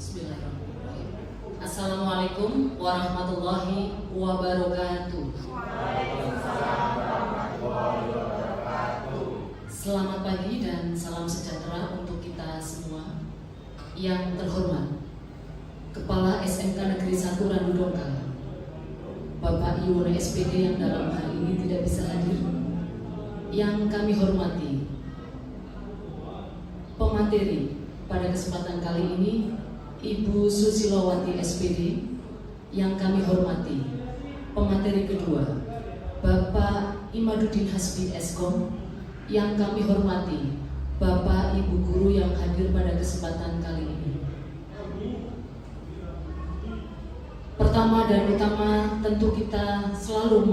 Bismillahirrahmanirrahim. Assalamualaikum warahmatullahi wabarakatuh. Selamat pagi dan salam sejahtera untuk kita semua. Yang terhormat Kepala SMK Negeri 1 Randu Dongkal, Bapak Iwono SPD yang dalam hal ini tidak bisa hadir. Yang kami hormati pemateri pada kesempatan kali ini, Ibu Susilowati SPD. Yang kami hormati pemateri kedua, Bapak Imaduddin Hasbi Eskom. Yang kami hormati Bapak Ibu Guru yang hadir pada kesempatan kali ini. Pertama dan utama, tentu kita selalu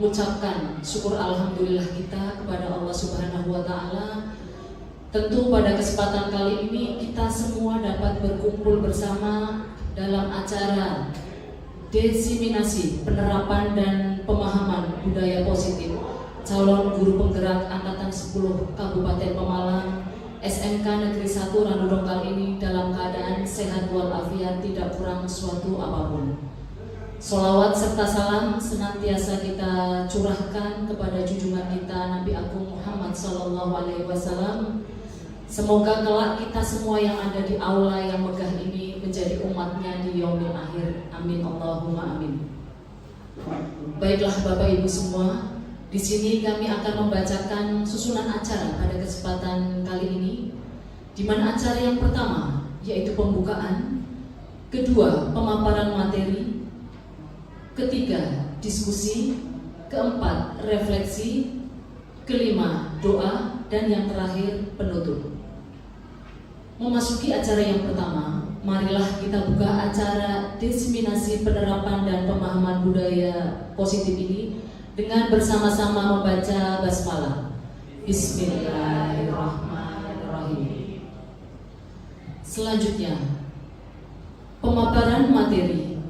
mengucapkan syukur alhamdulillah kita kepada Allah Subhanahu wa Ta'ala. Tentu pada kesempatan kali ini kita semua dapat berkumpul bersama dalam acara diseminasi penerapan dan pemahaman budaya positif calon guru penggerak angkatan 10 Kabupaten Pemalang SMK Negeri 1 Randu Dongkal ini dalam keadaan sehat walafiat, tidak kurang suatu apapun. Sholawat serta salam senantiasa kita curahkan kepada junjungan kita Nabi Agung Muhammad SAW. Semoga kelak kita semua yang ada di aula yang megah ini menjadi umatnya di yaumil akhir. Amin Allahumma amin. Baiklah Bapak Ibu semua, di sini kami akan membacakan susunan acara pada kesempatan kali ini, di mana acara yang pertama yaitu pembukaan, kedua pemaparan materi, ketiga diskusi, keempat refleksi, kelima doa, dan yang terakhir penutup. Memasuki acara yang pertama, marilah kita buka acara diseminasi penerapan dan pemahaman budaya positif ini dengan bersama-sama membaca basmalah. Bismillahirrahmanirrahim. Selanjutnya, pemaparan materi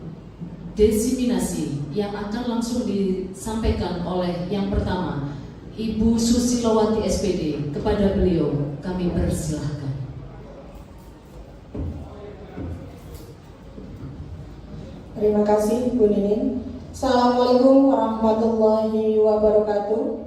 diseminasi yang akan langsung disampaikan oleh yang pertama, Ibu Susilowati SPD. Kepada beliau kami persilahkan. Terima kasih Bu Ninin. Assalamualaikum warahmatullahi wabarakatuh.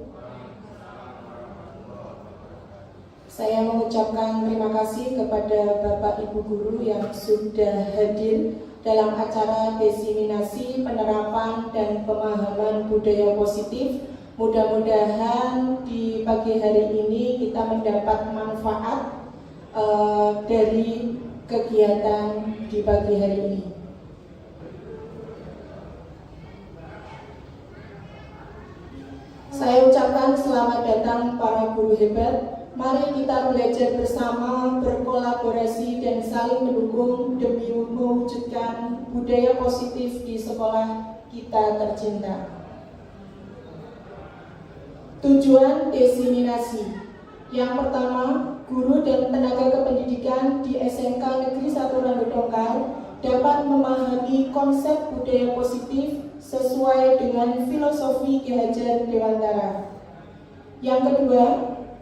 Saya mengucapkan terima kasih kepada Bapak Ibu Guru yang sudah hadir dalam acara diseminasi penerapan dan pemahaman budaya positif. Mudah-mudahan di pagi hari ini kita mendapat manfaat dari kegiatan di pagi hari ini. Saya ucapkan selamat datang para guru hebat. Mari kita belajar bersama, berkolaborasi dan saling mendukung demi mewujudkan budaya positif di sekolah kita tercinta. Tujuan diseminasi. Yang pertama, guru dan tenaga kependidikan di SMK Negeri 1 Randu Dongkal dapat memahami konsep budaya positif sesuai dengan filosofi Ki Hajar Dewantara. Yang kedua,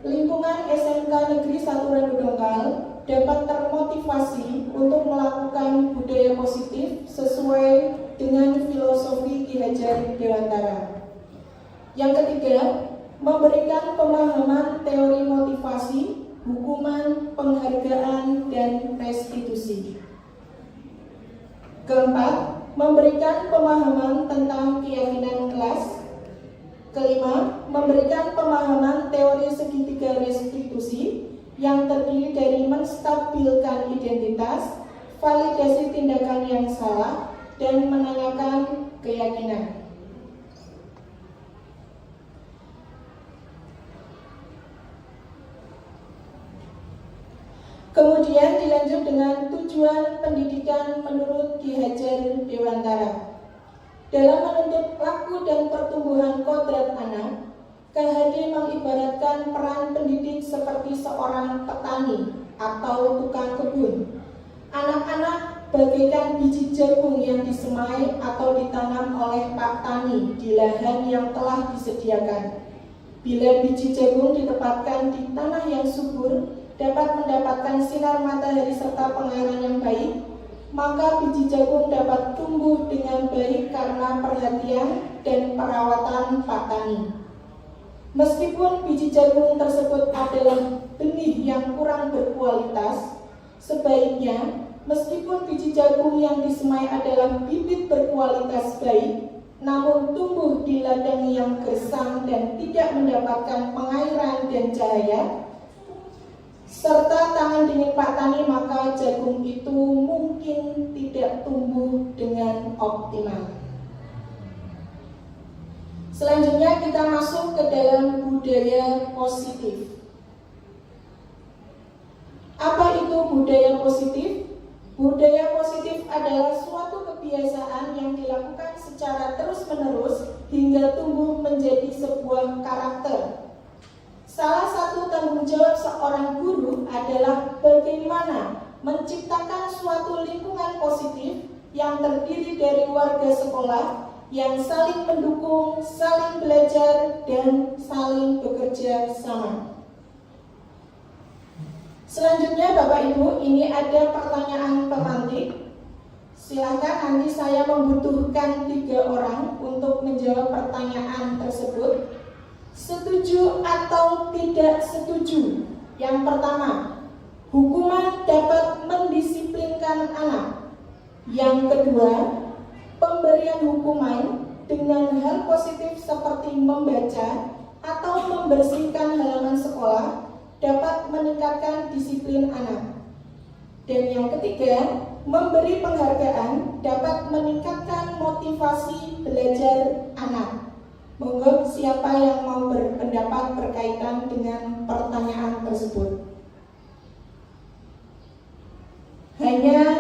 lingkungan SMK Negeri 1 Randu Dongkal dapat termotivasi untuk melakukan budaya positif sesuai dengan filosofi Ki Hajar Dewantara. Yang ketiga, memberikan pemahaman teori motivasi, hukuman, penghargaan, dan restitusi. Keempat, memberikan pemahaman tentang keyakinan kelas. Kelima, memberikan pemahaman teori segitiga restitusi yang terdiri dari menstabilkan identitas, validasi tindakan yang salah, dan menanyakan keyakinan. Kemudian dilanjut dengan tujuan pendidikan menurut Ki Hajar Dewantara. Dalam menuntut laku dan pertumbuhan kodrat anak, KHD mengibaratkan peran pendidik seperti seorang petani atau tukang kebun. Anak-anak bagaikan biji jagung yang disemai atau ditanam oleh Pak Tani di lahan yang telah disediakan. Bila biji jagung ditempatkan di tanah yang subur, dapat mendapatkan sinar matahari serta pengairan yang baik, maka biji jagung dapat tumbuh dengan baik karena perhatian dan perawatan Pak Tani. Meskipun biji jagung tersebut adalah benih yang kurang berkualitas, sebaiknya meskipun biji jagung yang disemai adalah bibit berkualitas baik, namun tumbuh di ladang yang gersang dan tidak mendapatkan pengairan dan cahaya, serta tangan dingin Pak Tani, maka jagung itu mungkin tidak tumbuh dengan optimal. Selanjutnya kita masuk ke dalam budaya positif. Apa itu budaya positif? Budaya positif adalah suatu kebiasaan yang dilakukan secara terus-menerus hingga tumbuh menjadi sebuah karakter. Salah satu tanggung jawab seorang guru adalah bagaimana menciptakan suatu lingkungan positif yang terdiri dari warga sekolah yang saling mendukung, saling belajar, dan saling bekerja sama. Selanjutnya Bapak Ibu, ini ada pertanyaan pemantik. Silakan, nanti saya membutuhkan 3 orang untuk menjawab pertanyaan tersebut. Setuju atau tidak setuju? Yang pertama, hukuman dapat mendisiplinkan anak. Yang kedua, pemberian hukuman dengan hal positif seperti membaca atau membersihkan halaman sekolah dapat meningkatkan disiplin anak. Dan yang ketiga, memberi penghargaan dapat meningkatkan motivasi belajar anak. Monggo siapa yang mau berpendapat berkaitan dengan pertanyaan tersebut. Hanya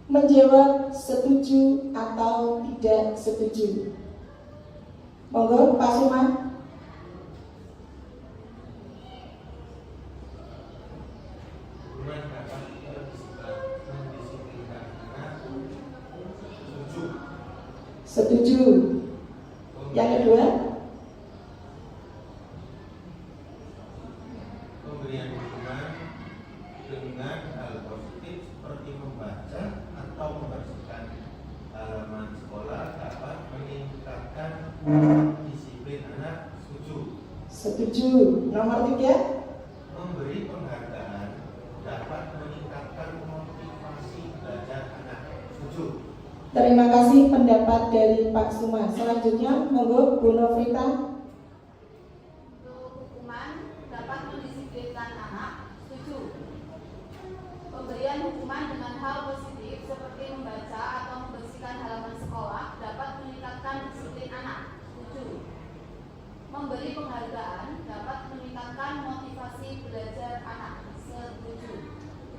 menjawab setuju atau tidak setuju. Monggo Pak Suma. Setuju. Yang kedua, pemberian hukuman dengan hal positif seperti membaca atau membersihkan halaman sekolah dapat meningkatkan disiplin anak. Setuju. Setuju. Nomor 3, memberi penghargaan dapat meningkatkan motivasi belajar anak. Setuju. terima kasih pendapat dari Pak Suma. Selanjutnya, monggo Bu Nofrita. Hukuman dapat mendisiplinkan anak. Setuju. Pemberian hukuman dengan hal positif seperti membaca atau membersihkan halaman sekolah dapat meningkatkan disiplin anak. Setuju. Memberi penghargaan dapat meningkatkan motivasi belajar anak. Setuju.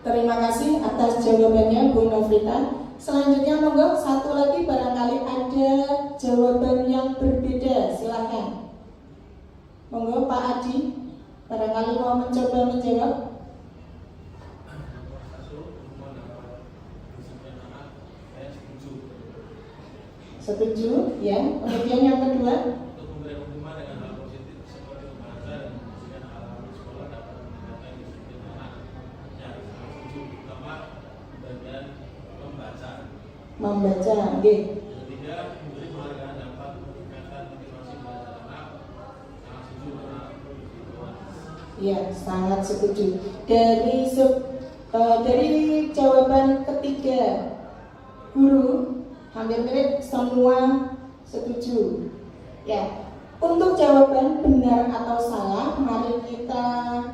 Terima kasih atas jawabannya Bu Nofrita. Selanjutnya monggo satu lagi, barangkali ada jawaban yang berbeda, silakan. Monggo Pak Adi, barangkali mau mencoba menjawab. Setuju, ya. Kemudian yang kedua, untuk memberikan hukuman dengan hal positif seperti membaca dan membersihkan halaman sekolah dapat meningkatkan disiplin anak. Ya, setuju. Pertama, bagian membaca, nggih. Yang ketiga, memberi penghargaan dapat meningkatkan motivasi belajar anak. Sangat setuju karena Iya, sangat setuju. Dari jawaban ketiga guru, hampir mirip semua setuju. Ya, untuk jawaban benar atau salah, mari kita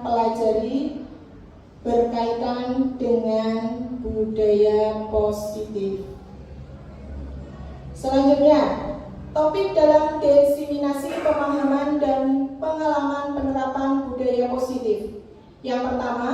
pelajari berkaitan dengan budaya positif. Selanjutnya, topik dalam diseminasi pemahaman dan pengalaman penerapan budaya positif. Yang pertama,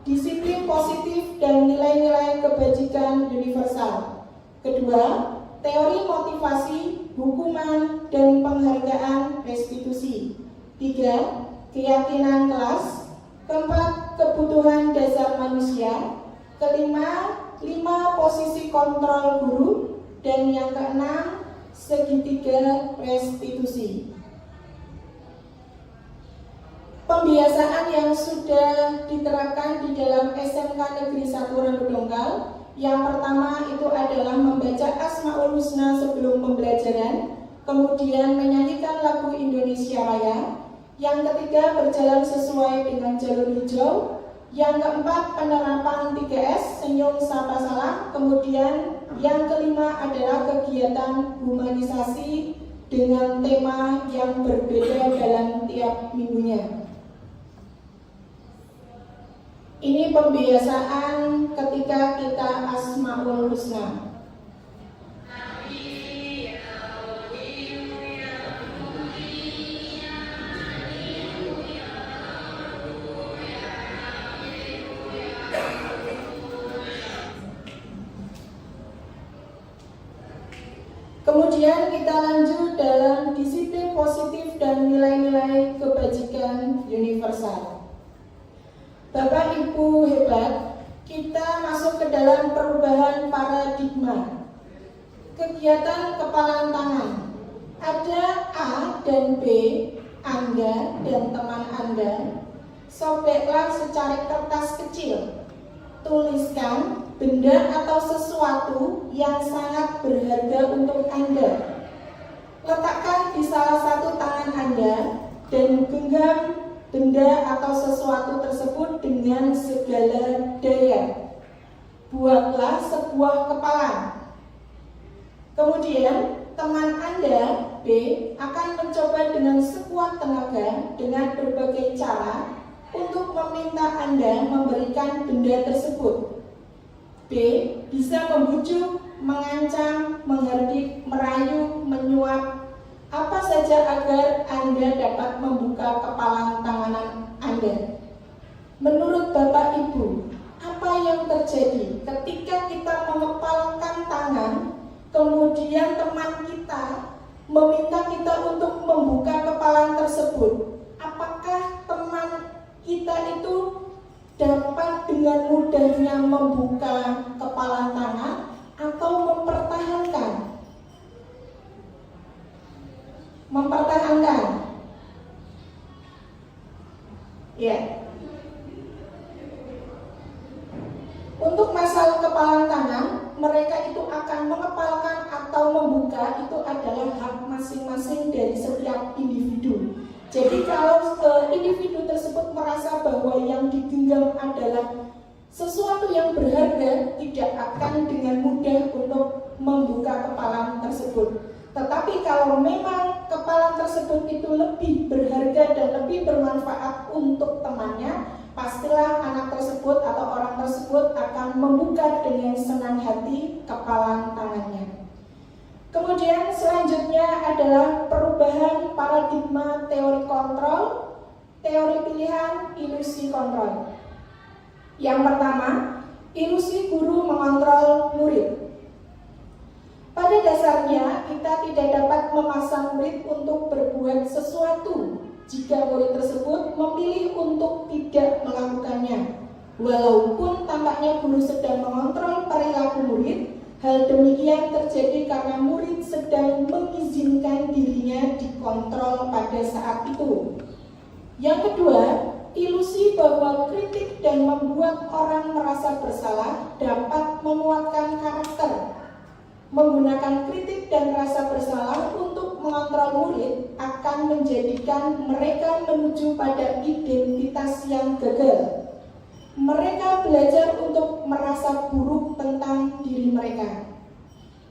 disiplin positif dan nilai-nilai kebajikan universal. Kedua, teori motivasi, hukuman, dan penghargaan restitusi. 3, keyakinan kelas. 4, kebutuhan dasar manusia. Kelima, 5 posisi kontrol guru. Dan yang keenam, segitiga restitusi. Pembiasaan yang sudah diterapkan di dalam SMK Negeri 1 Randu Dongkal, yang pertama itu adalah membaca Asmaul Husna sebelum pembelajaran, kemudian menyanyikan lagu Indonesia Raya. Yang ketiga, berjalan sesuai dengan jalur hijau. Yang keempat, penerapan 3S, senyum, sapa, salam. Kemudian yang kelima adalah kegiatan humanisasi dengan tema yang berbeda dalam tiap minggunya. Ini pembiasaan ketika kita Asmaul Husna. Kemudian kita lanjut dalam disiplin positif dan nilai-nilai kebajikan universal. Bapak Ibu hebat, kita masuk ke dalam perubahan paradigma. Kegiatan kepalan tangan. Ada A dan B, Anda dan teman Anda. Sobeklah secari kertas kecil. Tuliskan benda atau sesuatu yang sangat berharga untuk Anda. Letakkan di salah satu tangan Anda dan genggam benda atau sesuatu tersebut dengan segala daya. Buatlah sebuah kepalan. Kemudian teman Anda B akan mencoba dengan sekuat tenaga dengan berbagai cara untuk meminta Anda memberikan benda tersebut. B bisa membujuk, mengancam, menghardik, merayu, menyuap, apa saja agar Anda dapat membuka kepalan tangan Anda. Menurut Bapak Ibu, apa yang terjadi ketika kita mengepalkan tangan, kemudian teman kita meminta kita untuk membuka kepalan tersebut? Apakah teman kita itu dapat dengan mudahnya membuka kepalan tangan atau mempertahankan? Ya. Untuk masalah kepalan tangan, mereka itu akan mengepalkan atau membuka, itu adalah hak masing-masing dari setiap individu. Jadi kalau individu tersebut merasa bahwa yang digenggam adalah sesuatu yang berharga, tidak akan dengan mudah untuk membuka kepalan tersebut. Tetapi kalau memang kepalan tersebut itu lebih berharga dan lebih bermanfaat untuk temannya, pastilah anak tersebut atau orang tersebut akan membuka dengan senang hati kepalan tangannya. Kemudian selanjutnya adalah perubahan paradigma teori kontrol, teori pilihan, ilusi kontrol. Yang pertama, ilusi guru mengontrol murid. Pada dasarnya, kita tidak dapat memasang murid untuk berbuat sesuatu jika murid tersebut memilih untuk tidak melakukannya. Walaupun tampaknya guru sedang mengontrol perilaku murid, hal demikian terjadi karena murid sedang mengizinkan dirinya dikontrol pada saat itu. Yang kedua, ilusi bahwa kritik dan membuat orang merasa bersalah dapat menguatkan karakter. Menggunakan kritik dan rasa bersalah untuk mengontrol murid akan menjadikan mereka menuju pada identitas yang gagal. Mereka belajar untuk merasa buruk tentang diri mereka.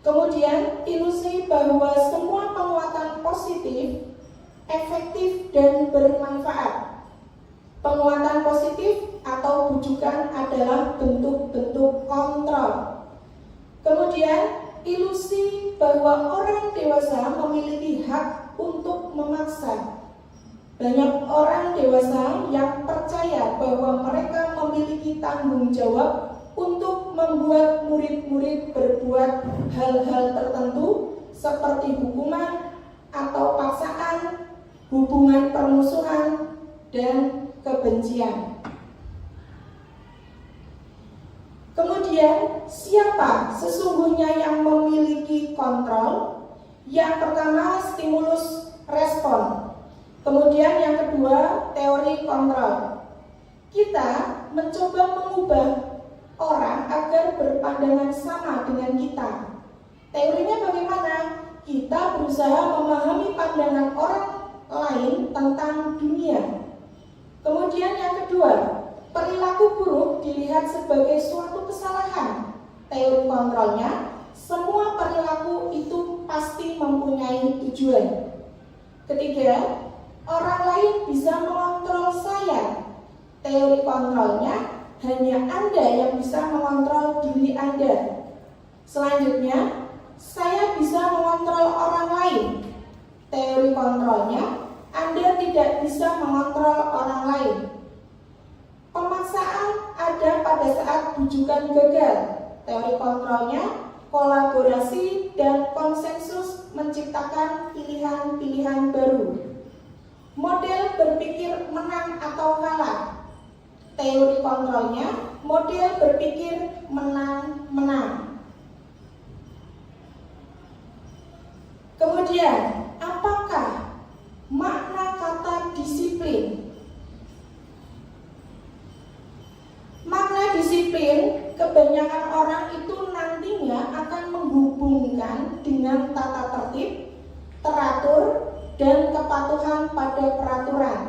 Kemudian, ilusi bahwa semua penguatan positif, efektif, dan bermanfaat. Penguatan positif atau bujukan adalah bentuk-bentuk kontrol. Kemudian, ilusi bahwa orang dewasa memiliki hak untuk memaksa. Banyak orang dewasa yang percaya bahwa mereka memiliki tanggung jawab untuk membuat murid-murid berbuat hal-hal tertentu seperti hukuman atau paksaan, hubungan permusuhan, dan kebencian. Kemudian, siapa sesungguhnya yang memiliki kontrol? Yang pertama, stimulus respon. Kemudian yang kedua, teori kontrol. Kita mencoba mengubah orang agar berpandangan sama dengan kita. Teorinya bagaimana? Kita berusaha memahami pandangan orang lain tentang dunia. Kemudian yang kedua, perilaku buruk dilihat sebagai suatu kesalahan. Teori kontrolnya, semua perilaku itu pasti mempunyai tujuan. Ketiga, orang lain bisa mengontrol saya. Teori kontrolnya, hanya Anda yang bisa mengontrol diri Anda. Selanjutnya, saya bisa mengontrol orang lain. Teori kontrolnya, Anda tidak bisa mengontrol orang lain. Pemaksaan ada pada saat bujukan gagal. Teori kontrolnya, kolaborasi dan konsensus menciptakan pilihan-pilihan baru. Model berpikir menang atau kalah. Teori kontrolnya, model berpikir menang-menang. Kemudian, apakah makna kata disiplin? Makna disiplin, kebanyakan orang itu nantinya akan menghubungkan dengan tata tertib, teratur, dan kepatuhan pada peraturan.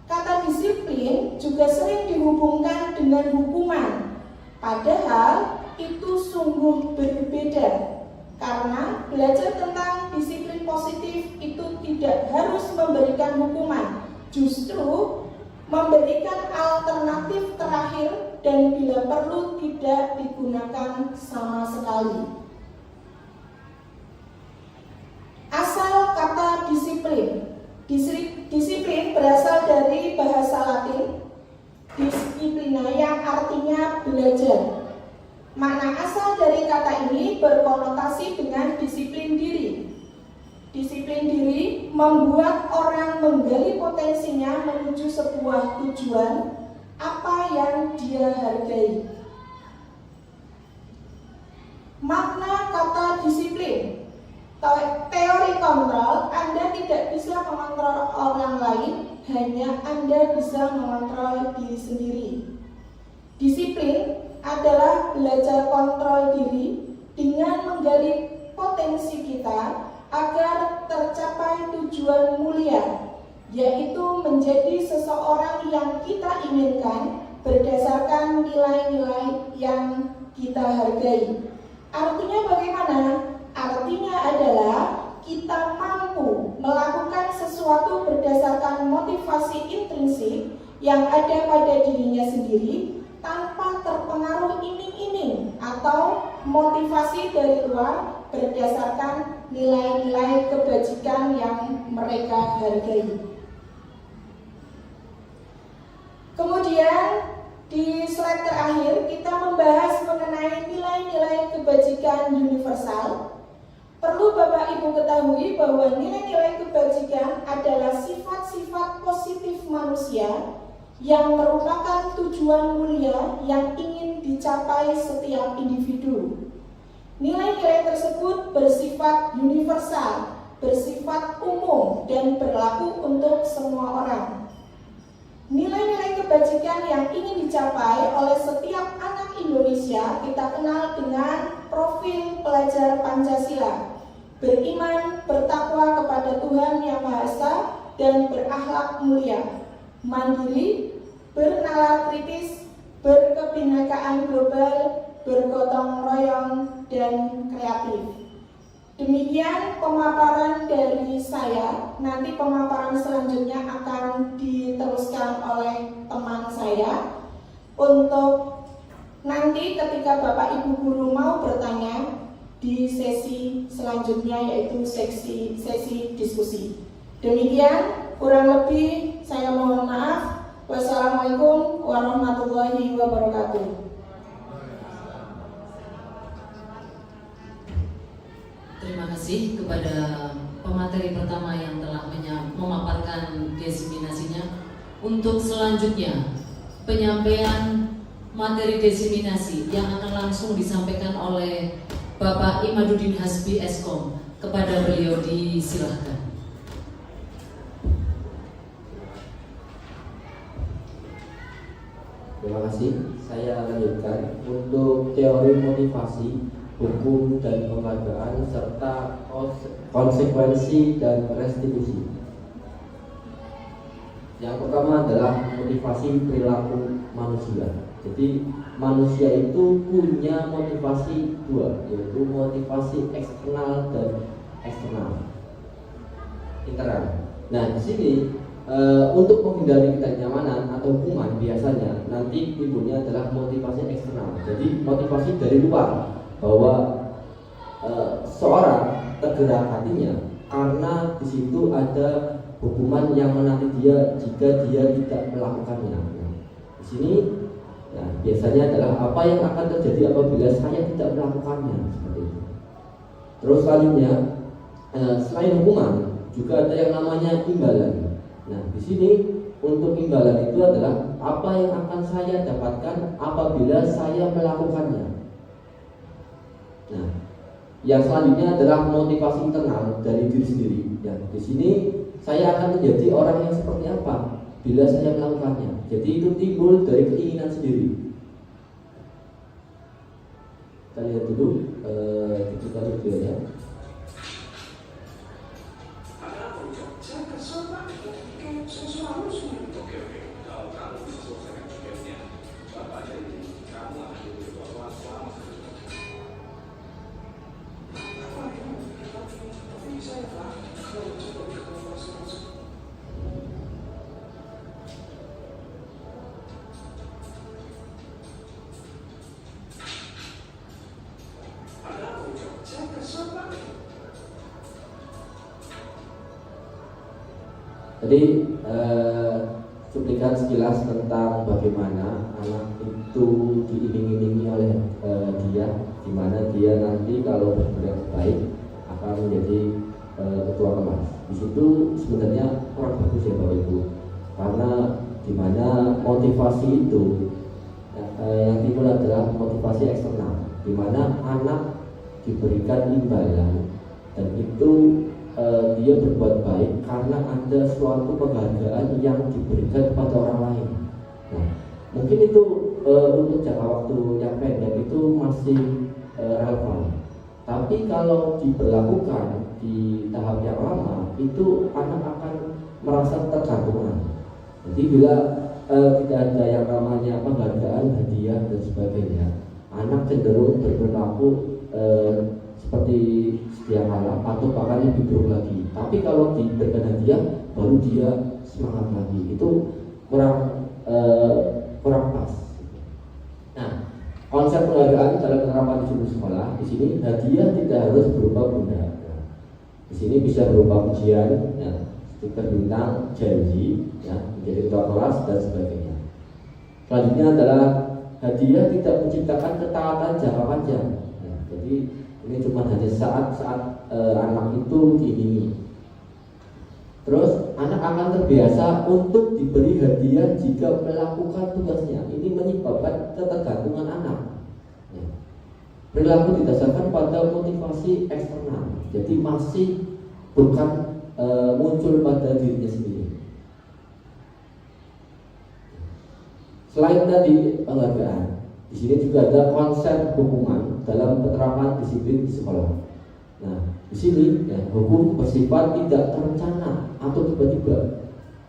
Kata disiplin juga sering dihubungkan dengan hukuman, padahal itu sungguh berbeda. Karena belajar tentang disiplin positif itu tidak harus memberikan hukuman, justru memberikan alternatif terakhir dan bila perlu tidak digunakan sama sekali. Asal kata disiplin. Disiplin berasal dari bahasa Latin disciplina yang artinya belajar. Makna asal dari kata ini berkonotasi dengan disiplin diri. Disiplin diri membuat orang menggali potensinya menuju sebuah tujuan apa yang dia hargai. Makna kata disiplin. Teori kontrol, Anda tidak bisa mengontrol orang lain, hanya Anda bisa mengontrol diri sendiri. Disiplin adalah belajar kontrol diri dengan menggali potensi kita agar tercapai tujuan mulia, yaitu menjadi seseorang yang kita inginkan berdasarkan nilai-nilai yang kita hargai. Artinya bagaimana? Artinya adalah kita mampu melakukan sesuatu berdasarkan motivasi intrinsik yang ada pada dirinya sendiri tanpa terpengaruh iming-iming atau motivasi dari luar berdasarkan nilai-nilai kebajikan yang mereka hargai. Kemudian di slide terakhir kita membahas mengenai nilai-nilai kebajikan universal. Perlu Bapak Ibu ketahui bahwa nilai-nilai kebajikan adalah sifat-sifat positif manusia yang merupakan tujuan mulia yang ingin dicapai setiap individu. Nilai-nilai tersebut bersifat universal, bersifat umum, dan berlaku untuk semua orang. Nilai-nilai kebajikan yang ingin dicapai oleh setiap anak Indonesia kita kenal dengan profil pelajar Pancasila. Beriman, bertakwa kepada Tuhan Yang Maha Esa, dan berakhlak mulia. Mandiri, bernalar kritis, berkebinekaan global, bergotong royong, dan kreatif. Demikian pemaparan dari saya. Nanti pemaparan selanjutnya akan diteruskan oleh teman saya. Untuk nanti ketika Bapak Ibu guru mau bertanya di sesi selanjutnya, yaitu sesi diskusi. Demikian, kurang lebih saya mohon maaf. Wassalamualaikum warahmatullahi wabarakatuh. Terima kasih kepada pemateri pertama yang telah memaparkan desiminasinya. Untuk selanjutnya, penyampaian materi desiminasi yang akan langsung disampaikan oleh Bapak Imaduddin Hasbi Eskom. Kepada beliau disilahkan. Terima kasih. Saya lanjutkan untuk teori motivasi, hukum dan penghargaan serta konsekuensi dan restitusi. Yang pertama adalah motivasi perilaku manusia. Jadi manusia itu punya motivasi dua, yaitu motivasi eksternal dan eksternal. Internal. Nah, di sini untuk menghindari ketidaknyamanan atau hukuman biasanya nanti timbulnya adalah motivasi eksternal. Jadi motivasi dari luar bahwa seorang tergerak hatinya karena di situ ada hukuman yang menanti dia jika dia tidak melakukannya. Nah, di sini biasanya adalah apa yang akan terjadi apabila saya tidak melakukannya, seperti itu. Terus selanjutnya selain hukuman juga ada yang namanya imbalan. Nah, di sini untuk imbalan itu adalah apa yang akan saya dapatkan apabila saya melakukannya. Nah, yang selanjutnya adalah motivasi internal dari diri sendiri. Ya, di sini saya akan menjadi orang yang seperti apa bila saya melakukannya. Jadi itu timbul dari keinginan sendiri. Kita lihat dulu kita videonya. Jadi cuplikan sekilas tentang bagaimana anak itu diiming-imingi oleh dia, di mana dia nanti kalau berbuat baik akan menjadi ketua kelas. Di situ sebenarnya kurang bagus ya Bapak Ibu, karena di mana motivasi itu yang timbul adalah motivasi eksternal, di mana anak diberikan imbalan dan itu dia berbuat baik karena ada suatu penghargaan yang diberikan kepada orang lain. Nah, mungkin itu untuk jangka waktu yang pendek itu masih relevan. Tapi kalau diberlakukan di tahap yang lama, itu anak akan merasa tergantungan. Jadi bila tidak ada yang namanya penghargaan, hadiah dan sebagainya, anak cenderung berperilaku seperti sedia kala atau bahkan lebih buruk lagi. Tapi kalau diberikan hadiah, baru dia semangat lagi. Itu kurang pas. Nah, konsep penghargaan dalam penerapan di sekolah di sini hadiah tidak harus berupa benda. Nah, di sini bisa berupa pujian, stiker bintang, janji, menjadi ketua kelas dan sebagainya. Selanjutnya adalah hadiah tidak menciptakan ketaatan jangka panjang. Nah, jadi ini cuma hanya saat-saat anak itu diimingi. Terus anak akan terbiasa untuk diberi hadiah jika melakukan tugasnya. Ini menyebabkan ketergantungan anak. Ya. Perilaku didasarkan pada motivasi eksternal. Jadi masih bukan muncul pada dirinya sendiri. Selain tadi penghargaan, di sini juga ada konsep hukuman dalam penerapan disiplin di sekolah. Nah, di sini hukum bersifat tidak terencana atau tiba-tiba.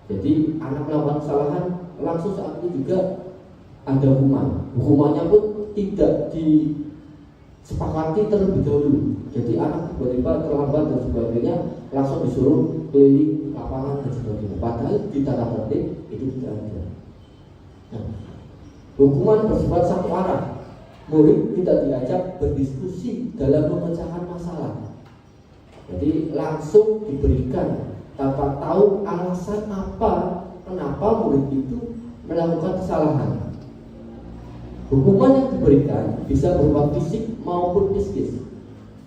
Jadi anak melakukan kesalahan langsung saat itu juga ada hukuman. Hukumannya pun tidak disepakati terlebih dahulu. Jadi anak tiba-tiba terlambat dan sebagainya langsung disuruh keliling lapangan dan sebagainya. Padahal di tata tertib itu tidak ada. Nah, hukuman bersifat satu arah. Murid tidak diajak berdiskusi dalam memecahkan masalah. Jadi langsung diberikan tanpa tahu alasan apa kenapa murid itu melakukan kesalahan. Hukuman yang diberikan bisa berupa fisik maupun psikis.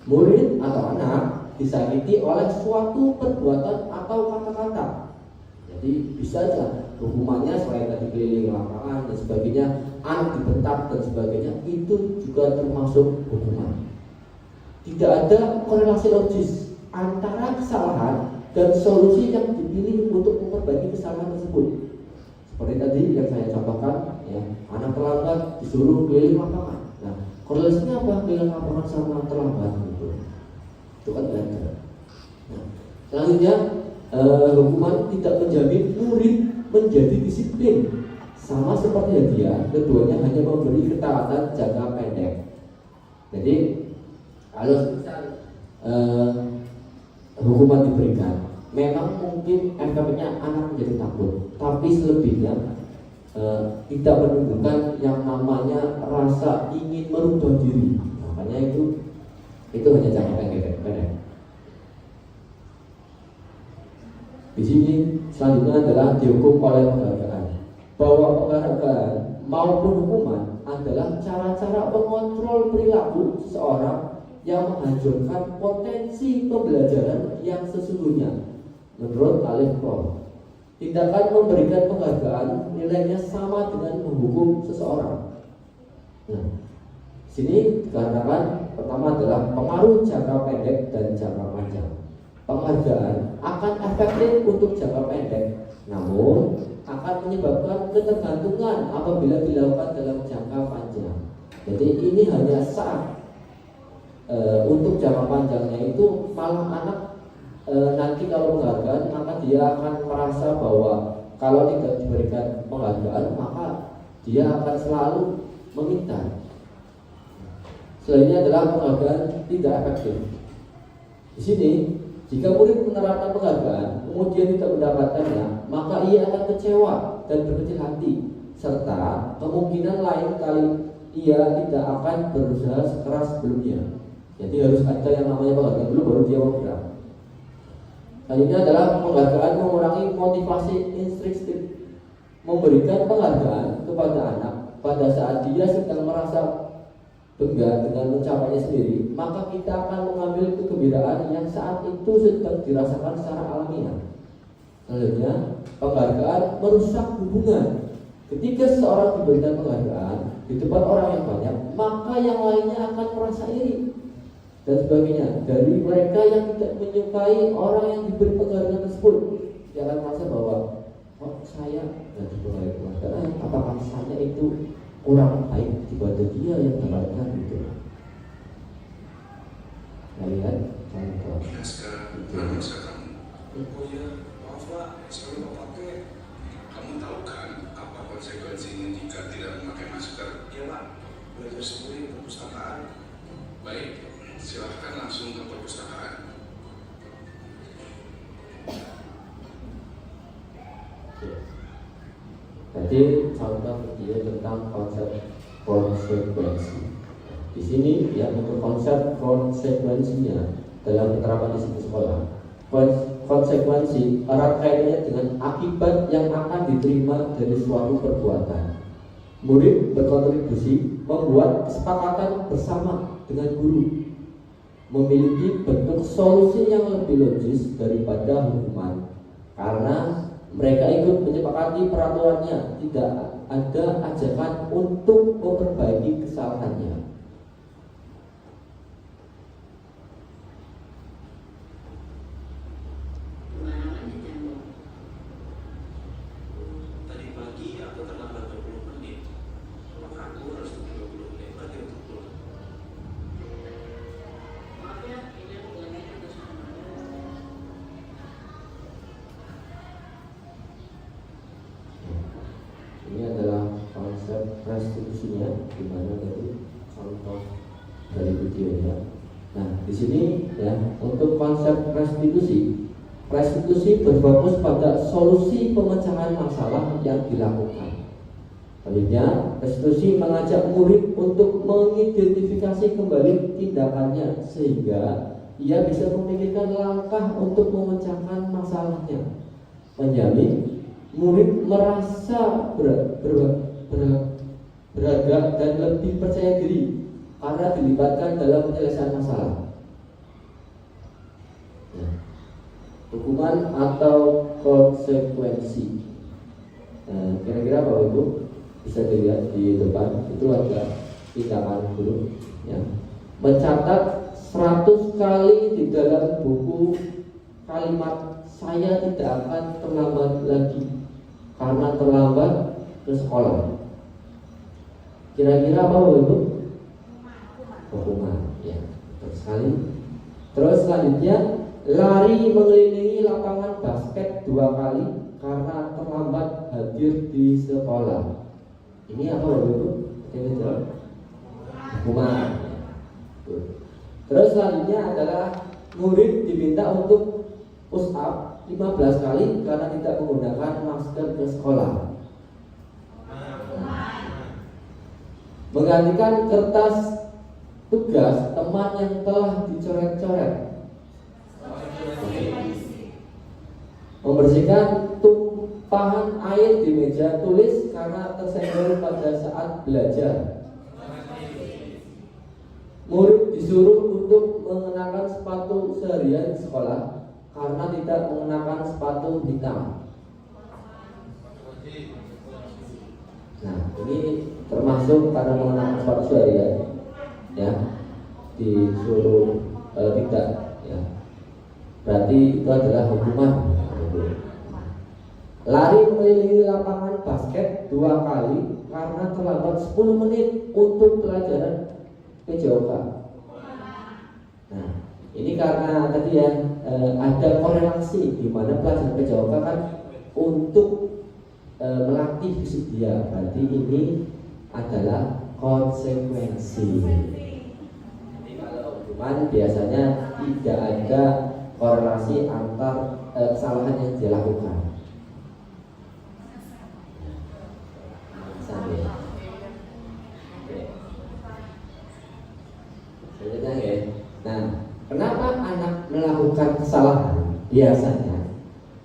Murid atau anak disakiti oleh suatu perbuatan atau kata-kata. Jadi bisa saja hukumannya selain tadi keliling lapangan dan sebagainya, anak dibentak dan sebagainya, itu juga termasuk hukuman. Tidak ada korelasi logis antara kesalahan dan solusi yang dipilih untuk memperbaiki kesalahan tersebut. Seperti tadi yang saya contohkan, ya, anak terlambat disuruh keliling lapangan. Nah, korelasinya apa keliling lapangan sama terlambat gitu? Itu kan belajar. Nah, selanjutnya hukuman tidak menjamin murid menjadi disiplin. Sama seperti hadiah, keduanya hanya memberi ketaatan jangka pendek. Jadi kalau hukuman diberikan, memang mungkin efeknya anak menjadi takut, tapi selebihnya tidak menunjukkan yang namanya rasa ingin merubah diri. Makanya itu hanya jangka pendek. Di sini selanjutnya adalah dihukum oleh penghargaan. Bahwa penghargaan maupun hukuman adalah cara-cara mengontrol perilaku seseorang yang menghancurkan potensi pembelajaran yang sesungguhnya. Menurut Alif Pro, tindakan memberikan penghargaan nilainya sama dengan menghukum seseorang. Nah, sini dikatakan pertama adalah pengaruh jangka pendek dan jangka panjang. Penghargaan akan efektif untuk jangka pendek, namun akan menyebabkan ketergantungan apabila dilakukan dalam jangka panjang. Jadi ini hanya saat untuk jangka panjangnya itu malah anak nanti kalau penghargaan maka dia akan merasa bahwa kalau tidak diberikan penghargaan maka dia akan selalu meminta. Selanjutnya adalah penghargaan tidak efektif. Di sini jika murid menerapkan penghargaan kemudian tidak mendapatkannya, maka ia akan kecewa dan berkecil hati, serta kemungkinan lain kali ia tidak akan berusaha sekeras sebelumnya. Jadi harus ada yang namanya penghargaan dulu baru dia mau bergerak. Selanjutnya adalah penghargaan mengurangi motivasi intrinsik. Memberikan penghargaan kepada anak pada saat dia sedang merasa bangga dengan ucapannya sendiri, maka kita akan mengambil kegembiraan yang saat itu sedang dirasakan secara alamiah. Selanjutnya, penghargaan merusak hubungan. Ketika seseorang diberikan penghargaan di depan orang yang banyak, maka yang lainnya akan merasa iri dan sebagainya. Dari mereka yang tidak menyukai orang yang diberi penghargaan tersebut, dia akan merasa bahwa saya tidak diberi penghargaan, apakah saya itu kurang baik dibanding dia yang mendapatkan itu. Lihat contoh. Ya sekarang anak kamu. Oh ya, maaf pak, saya lupa pakai. Kamu tahu kan apa konsekuensinya jika tidak memakai masker? Iya pak, belajar sendiri di perpustakaan. Baik, silahkan langsung ke perpustakaan. Jadi contoh dia tentang konsep konsekuensi. Di sini ya untuk konsep konsekuensinya dalam penerapan di sekolah. Konsekuensi erat kaitannya dengan akibat yang akan diterima dari suatu perbuatan. Murid berkontribusi membuat kesepakatan bersama dengan guru, memiliki bentuk solusi yang lebih logis daripada hukuman, karena mereka ikut menyepakati peraturannya, tidak ada ajakan untuk memperbaiki kesalahannya. Tadi pagi aku terlambat 20 menit. Maka aku harus 20 menit lagi untuk pulang. Maaf ya, ini aku lagi ada sama. Ini adalah konsep restitusinya, di mana tadi contoh dari videonya. Nah, di sini ya untuk konsep restitusi berfokus pada solusi pemecahan masalah yang dilakukan. Selanjutnya, restitusi mengajak murid untuk mengidentifikasi kembali tindakannya sehingga ia bisa memikirkan langkah untuk memecahkan masalahnya. Menjamin murid merasa berharga dan lebih percaya diri karena dilibatkan dalam penyelesaian masalah. Nah, hukuman atau konsekuensi. Nah, kira-kira Bapak Ibu bisa dilihat di depan itu ada tindakan guru ya. Mencatat 100 kali di dalam buku kalimat saya tidak akan terlambat lagi karena terlambat ke sekolah. Kira-kira apa Bapak Ibu? Hukuman. Ya, betul sekali. Terus selanjutnya, lari mengelilingi lapangan basket 2 kali karena terlambat hadir di sekolah. Ini apa Bapak Ibu? Hukuman. Terus selanjutnya adalah murid diminta untuk push up 15 kali karena tidak menggunakan masker ke sekolah. Menggantikan kertas tugas teman yang telah dicoret-coret. Membersihkan tumpahan air di meja tulis karena tersenggol pada saat belajar. Murid disuruh untuk mengenakan sepatu seharian di sekolah karena tidak mengenakan sepatu hitam. Nah, ini termasuk karena mengenakan sepatu seharian, ya, disuruh tidak, ya. Berarti itu adalah hukuman. Lari mengelilingi lapangan basket 2 kali karena terlambat 10 menit untuk pelajaran PJOK. Nah, ini karena tadi ya ada korelasi di mana pelajaran PJOK kan untuk melatih fisik dia. Berarti ini adalah konsekuensi. Jadi kalau hukuman biasanya tidak ada korelasi antar kesalahan yang dia lakukan. Nah, kenapa anak melakukan kesalahan? Biasanya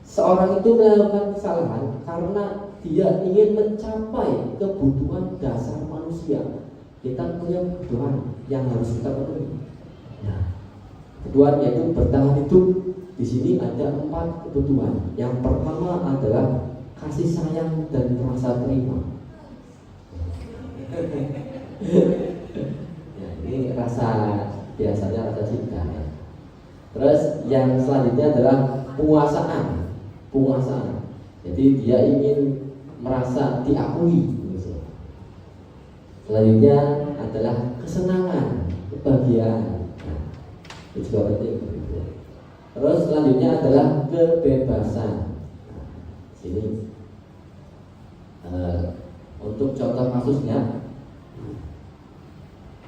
seorang itu melakukan kesalahan karena dia ingin mencapai kebutuhan dasar manusia. Kita punya kebutuhan yang harus kita penuhi. Nah, kebutuhan yaitu bertahan hidup. Di sini ada 4 kebutuhan. Yang pertama adalah kasih sayang dan rasa terima. Ya, ini rasa biasanya rasa cinta. Ya. Terus yang selanjutnya adalah penguasaan. Jadi dia ingin merasa diakui. Selanjutnya adalah kesenangan, kebahagiaan. Nah, itu juga penting. Terus selanjutnya adalah kebebasan. Nah, sini untuk contoh kasusnya,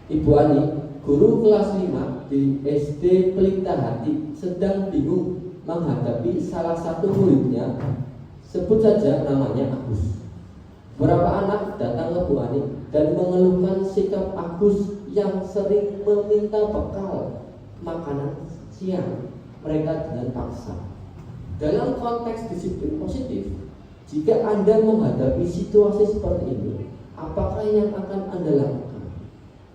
Ibu Ani, guru kelas 5 di SD Pelita Hati, sedang bingung menghadapi salah satu muridnya, sebut saja namanya Agus. Beberapa anak datang ke Bu Ani dan mengeluhkan sikap Agus yang sering meminta bekal makanan siang mereka dengan paksa. Dalam konteks disiplin positif, jika Anda menghadapi situasi seperti ini, apakah yang akan Anda lakukan?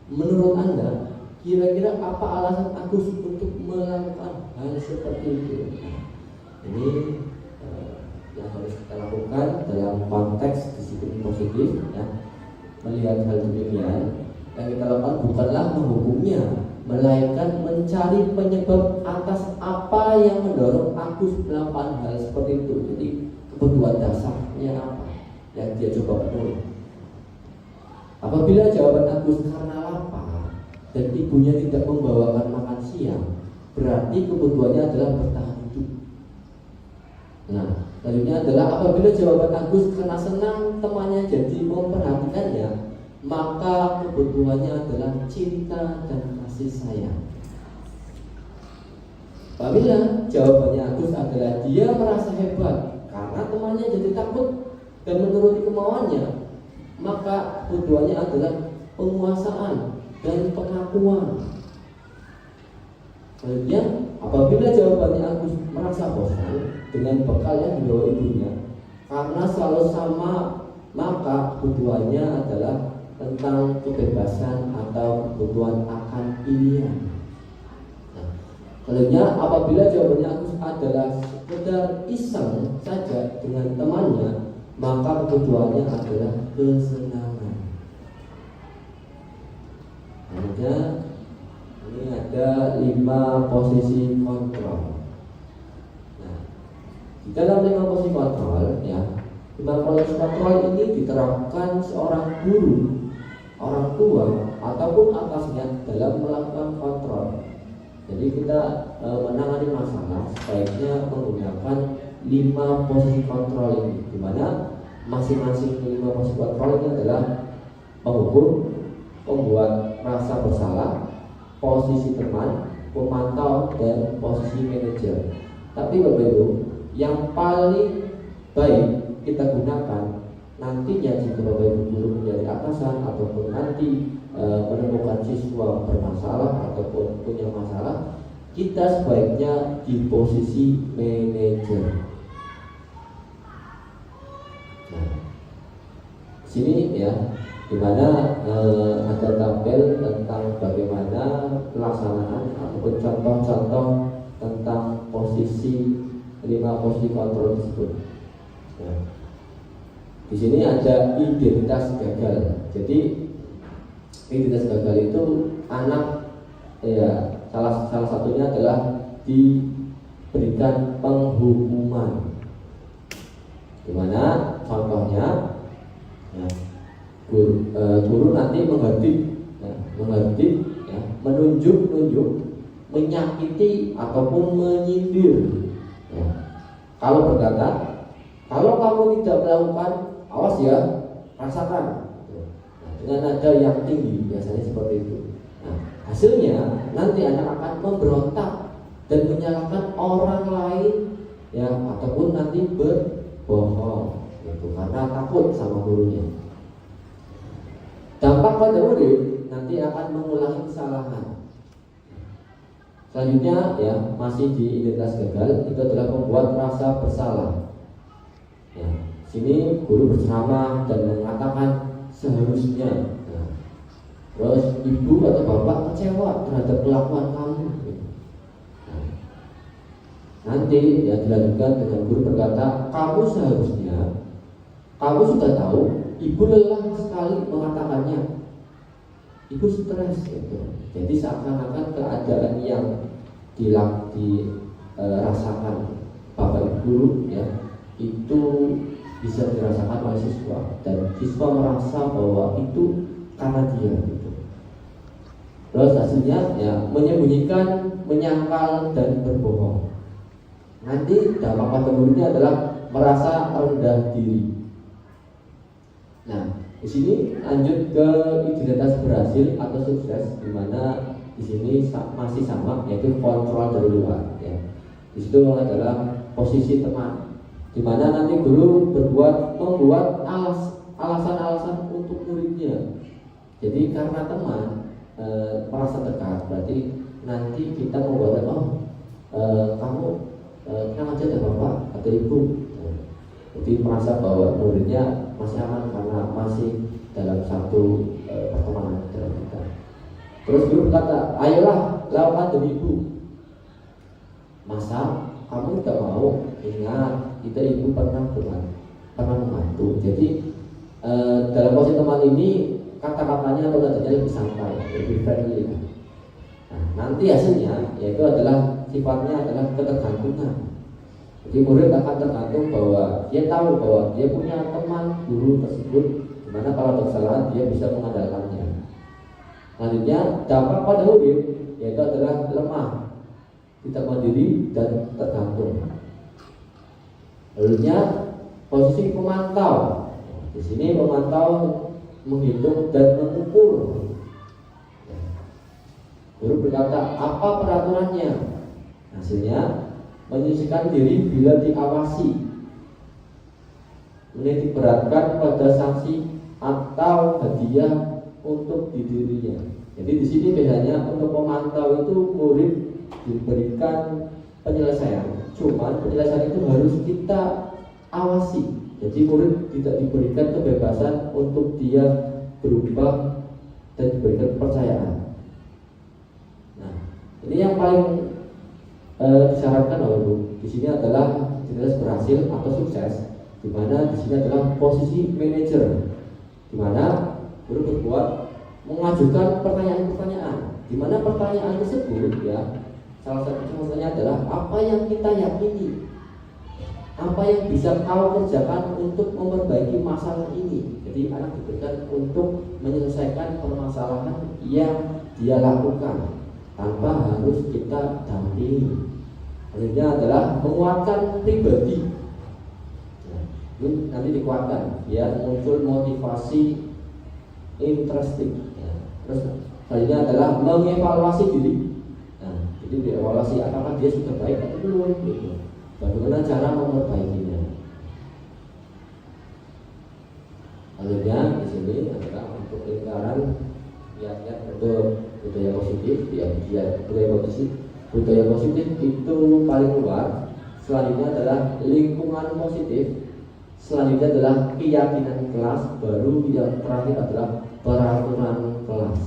Menurut Anda, kira-kira apa alasan Agus untuk melakukan hal seperti itu? Ini yang harus kita lakukan dalam konteks disiplin positif, ya. Melihat hal demikian, yang kita lakukan bukanlah menghukumnya, melainkan mencari penyebab atas apa yang mendorong Agus melakukan hal seperti itu. Jadi kebutuhan dasarnya apa yang dia coba penuhi. Apabila jawaban Agus karena lapar dan ibunya tidak membawakan makan siang, berarti kebutuhannya adalah bertahan hidup. Nah, selanjutnya adalah apabila jawaban Agus karena senang temannya jadi memperhatikannya, maka kebutuhannya adalah cinta dan kasih sayang. Apabila jawabannya Agus adalah dia merasa hebat karena temannya jadi takut dan menuruti kemauannya, maka kebutuhannya adalah penguasaan dan pengakuan. Selanjutnya, apabila jawabannya Agus merasa bosan dengan bekal yang dibawa ibunya karena selalu sama, maka kebutuhannya adalah tentang kebebasan atau kebutuhan akan pilihan. Nah, selanjutnya, apabila jawabannya Agus adalah sekedar iseng saja dengan temannya, maka kebutuhannya adalah kesenangan. Selanjutnya, ini ada 5 posisi kontrol. Nah, di dalam 5 posisi kontrol, ya, 5 posisi kontrol ini diterapkan seorang guru orang tua ataupun atasnya dalam melakukan kontrol. Jadi kita menangani masalah sebaiknya menggunakan 5 posisi kontrol ini, di mana masing-masing 5 posisi kontrol ini adalah pengukur, pembuat rasa bersalah, posisi teman, pemantau, dan posisi manajer. Tapi Bapak Ibu, yang paling baik kita gunakan nantinya jika Bapak Ibu guru menjadi atasan ataupun nanti menemukan siswa bermasalah ataupun punya masalah, kita sebaiknya di posisi manajer. Nah, sini ya, dimana ada tabel tentang bagaimana pelaksanaan ataupun contoh-contoh tentang posisi 5 posisi kontrol tersebut. Nah, di sini ada identitas gagal. Jadi identitas gagal itu anak ya salah satunya adalah diberikan penghukuman. Dimana contohnya ya, guru nanti menghardik, ya, menunjuk, menyakiti ataupun menyindir. Ya. Kalau berkata, kalau kamu tidak melakukan, awas ya, rasakan. Nah, dengan nada yang tinggi, biasanya seperti itu. Nah, hasilnya nanti anak akan memberontak dan menyalahkan orang lain, ya, ataupun nanti berbohong, gitu, karena takut sama gurunya. Dampak pada murid nanti akan mengulangi kesalahan. Selanjutnya ya, masih di identitas gagal, itu adalah membuat rasa bersalah. Ya, sini guru berceramah dan mengatakan seharusnya. Nah, terus ibu atau bapak kecewa terhadap kelakuan kamu. Nah, nanti ya dilanjutkan dengan guru berkata, kamu seharusnya, kamu sudah tahu, ibu lelah sekali mengatakannya. Ibu stres gitu. Jadi seakan-akan keadaan yang dirasakan bapak guru ya itu bisa dirasakan oleh siswa, dan siswa merasa bahwa itu karena dia gitu. Terus hasilnya ya menyembunyikan, menyangkal, dan berbohong. Nanti dampak pada muridnya adalah merasa rendah diri. Nah, di sini lanjut ke identitas berhasil atau sukses, di mana di sini masih sama, yaitu kontrol dari luar. Ya. Di situ adalah posisi teman, di mana nanti guru membuat alasan-alasan untuk muridnya. Jadi karena teman merasa dekat, berarti nanti kita membuat kamu tenang aja deh bapak atau ibu. Jadi merasa bahwa muridnya masih aman karena masih dalam satu pertemanan dalam kita. Terus guru berkata, ayolah lakukan demi ibu. Masa kamu tidak mau? Ingat, kita ibu pernah membantu. Jadi dalam posisi teman ini kata-katanya atau nadanya lebih santai, lebih friendly. Nah, nanti hasilnya yaitu adalah sifatnya adalah ketergantungan. Jadi murid akan tergantung bahwa dia tahu bahwa dia punya teman guru tersebut, dimana kalau ada kesalahan dia bisa mengandalkannya. Selanjutnya dampak pada murid yaitu adalah lemah, tidak mandiri, dan tergantung. Lalunya posisi pemantau. Di sini pemantau menghitung dan mengukur. Guru berkata, apa peraturannya? Hasilnya menyisihkan diri bila diawasi, menitik beratkan pada sanksi atau hadiah untuk dirinya. Jadi di sini biasanya untuk pemantau itu murid diberikan penyelesaian, cuman penyelesaian itu harus kita awasi. Jadi murid tidak diberikan kebebasan untuk dia berubah dan diberikan kepercayaan. Nah, ini yang paling disyaratkan oleh Bu. Di sini adalah identitas berhasil atau sukses, di mana di sini adalah posisi manajer, di mana guru berbuat mengajukan pertanyaan-pertanyaan, di mana pertanyaan tersebut ya salah satunya adalah apa yang kita yakini. apa yang bisa kau kerjakan untuk memperbaiki masalah ini. Jadi anak diberikan untuk menyelesaikan permasalahan yang dia lakukan tanpa harus kita dampingi. Selanjutnya adalah menguatkan pribadi. Nah, ini nanti dikuatkan biar muncul motivasi interesting. Ya. Terus selanjutnya adalah mengevaluasi diri. Nah, jadi dievaluasi apakah dia sudah baik atau belum. Gitu. Bagaimana cara memperbaikinya? Selanjutnya di sini adalah untuk lingkaran kiat-kiat untuk budaya positif. Budaya positif itu paling luar. Selanjutnya adalah lingkungan positif. Selanjutnya adalah keyakinan kelas. Baru yang terakhir adalah peraturan kelas.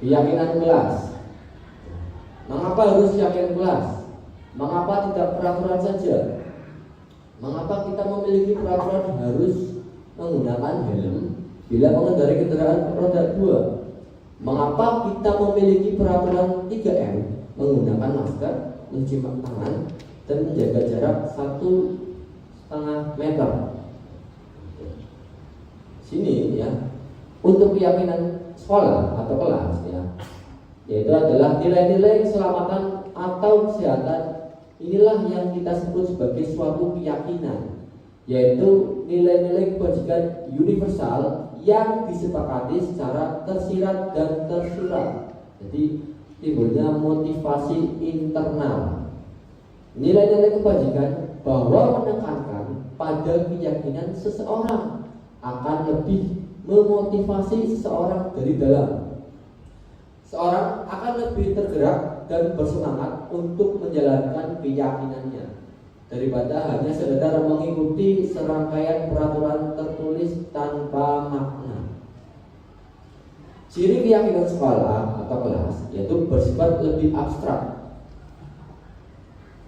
Keyakinan kelas. Mengapa harus yakin kelas? Mengapa tidak peraturan saja? Mengapa kita memiliki peraturan harus menggunakan helm bila mengendarai kendaraan roda 2? Mengapa kita memiliki peraturan 3M, menggunakan masker, mencuci tangan, dan menjaga jarak 1,5 meter? Sini ya, untuk keyakinan sekolah atau kelas ya, yaitu adalah nilai-nilai keselamatan atau kesehatan. Inilah yang kita sebut sebagai suatu keyakinan, yaitu nilai-nilai kebajikan universal yang disepakati secara tersirat dan tersurat. Jadi timbulnya motivasi internal. Nilai-nilai kebajikan bahwa menekankan pada keyakinan seseorang akan lebih memotivasi seseorang dari dalam. Seorang akan lebih tergerak dan bersemangat untuk menjalankan keyakinannya daripada hanya sekedar mengikuti serangkaian peraturan tertulis tanpa makna. Ciri keyakinan sekolah atau kelas yaitu bersifat lebih abstrak,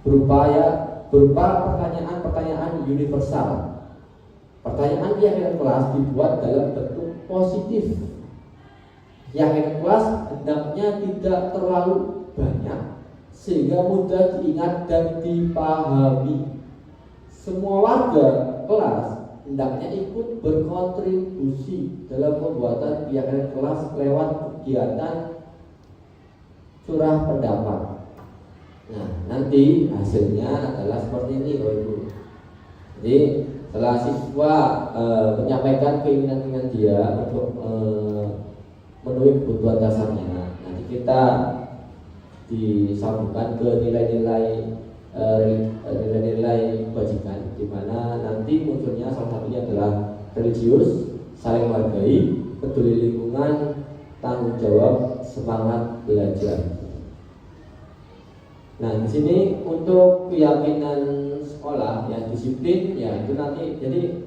berupa pertanyaan-pertanyaan universal. Pertanyaan keyakinan kelas dibuat dalam bentuk positif. Keyakinan kelas hendaknya tidak terlalu banyak sehingga mudah diingat dan dipahami. Semua warga kelas hendaknya ikut berkontribusi dalam pembuatan keyakinan kelas lewat kegiatan curah pendapat. Nah, nanti hasilnya adalah seperti ini, Bapak Ibu. Jadi setelah siswa menyampaikan keinginan dia untuk memenuhi kebutuhan dasarnya, nanti kita disambungkan ke nilai-nilai kebajikan, di mana nanti munculnya salah satunya adalah religius, saling menghargai, peduli lingkungan, tanggung jawab, semangat belajar. Nah, di sini untuk keyakinan sekolah ya, disiplin ya, itu nanti jadi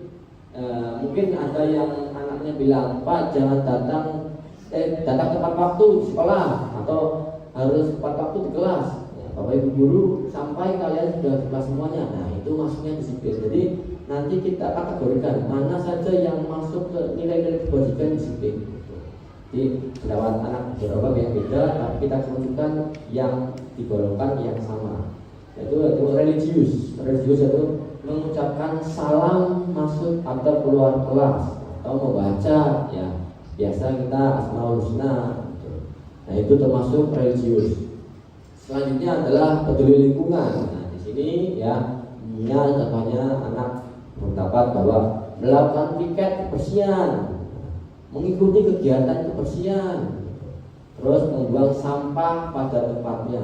mungkin ada yang anaknya bilang, Pak jangan datang tepat waktu di sekolah atau harus tepat waktu di kelas. Ya, Bapak Ibu guru sampai kalian sudah kelas semuanya. Nah, itu maksudnya disiplin. Jadi nanti kita kategorikan mana saja yang masuk ke nilai-nilai kebajikan disiplin. Jadi pendapat anak beberapa yang beda, tapi kita kerucutkan yang digolongkan yang sama. Yaitu religius. Religius itu mengucapkan salam masuk atau keluar kelas atau membaca ya. Biasa kita Asmaul Husna. Nah, itu termasuk religius. Selanjutnya adalah peduli lingkungan. Nah, di sini ya, contohnya anak berpendapat bahwa melakukan piket kebersihan, mengikuti kegiatan kebersihan, terus membuang sampah pada tempatnya.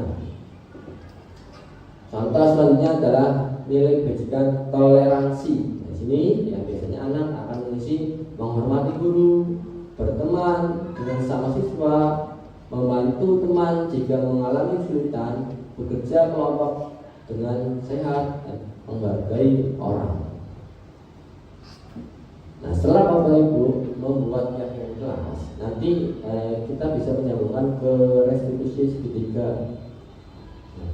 Contoh selanjutnya adalah nilai kebajikan toleransi. Di sini ya biasanya anak akan mengisi menghormati guru, berteman dengan sama siswa, membantu teman jika mengalami kesulitan, bekerja kelompok dengan sehat, dan menghargai orang. Nah, setelah Bapak Ibu membuat keyakinan kelas, nanti kita bisa menyambungkan ke restitusi segitiga. Nah,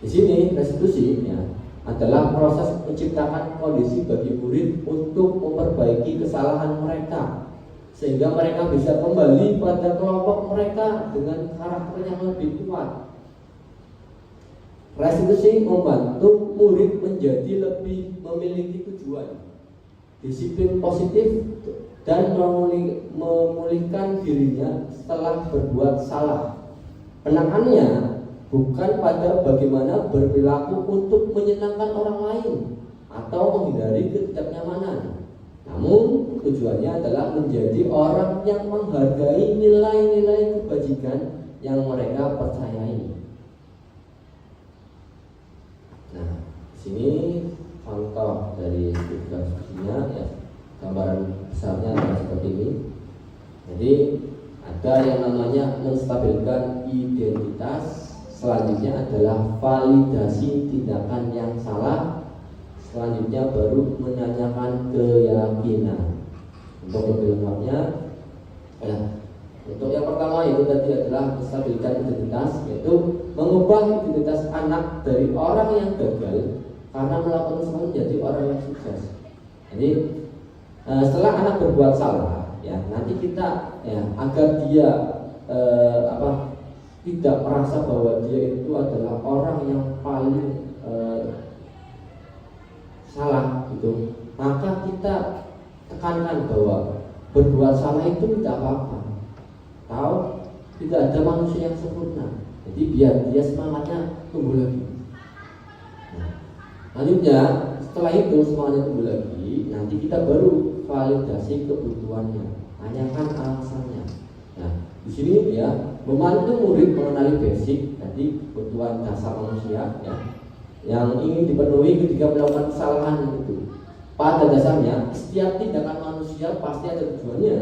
di sini restitusi ya, adalah proses menciptakan kondisi bagi murid untuk memperbaiki kesalahan mereka sehingga mereka bisa kembali pada kelompok mereka dengan karakter yang lebih kuat. Restitusi membantu murid menjadi lebih memiliki tujuan, disiplin positif, dan memulihkan dirinya setelah berbuat salah. Penekannya bukan pada bagaimana berperilaku untuk menyenangkan orang lain atau menghindari ketidaknyamanan, namun tujuannya adalah menjadi orang yang menghargai nilai-nilai kebajikan yang mereka percayai. Nah, di sini contoh dari diskusinya ya, gambaran besarnya adalah seperti ini. Jadi ada yang namanya menstabilkan identitas, selanjutnya adalah validasi tindakan yang salah, selanjutnya baru menanyakan keyakinan. Untuk lebih lengkapnya, ya, untuk yang pertama itu tadi adalah menstabilkan identitas, yaitu mengubah identitas anak dari orang yang gagal karena melakukan sesuatu menjadi orang yang sukses. Jadi setelah anak berbuat salah, ya nanti kita ya agar dia tidak merasa bahwa dia itu adalah orang yang paling salah gitu, maka kita tekankan bahwa berbuat salah itu tidak apa-apa. Tahu tidak ada manusia yang sempurna. Jadi biar dia semangatnya tumbuh lagi. Nah, selanjutnya setelah itu semangatnya tumbuh lagi, nanti kita baru validasi kebutuhannya, tanyakan alasannya. Nah, di sini ya membantu murid mengenali basic tadi kebutuhan dasar manusia ya, yang ingin dipenuhi ketika melakukan kesalahan itu. Pada dasarnya setiap tindakan manusia pasti ada tujuannya.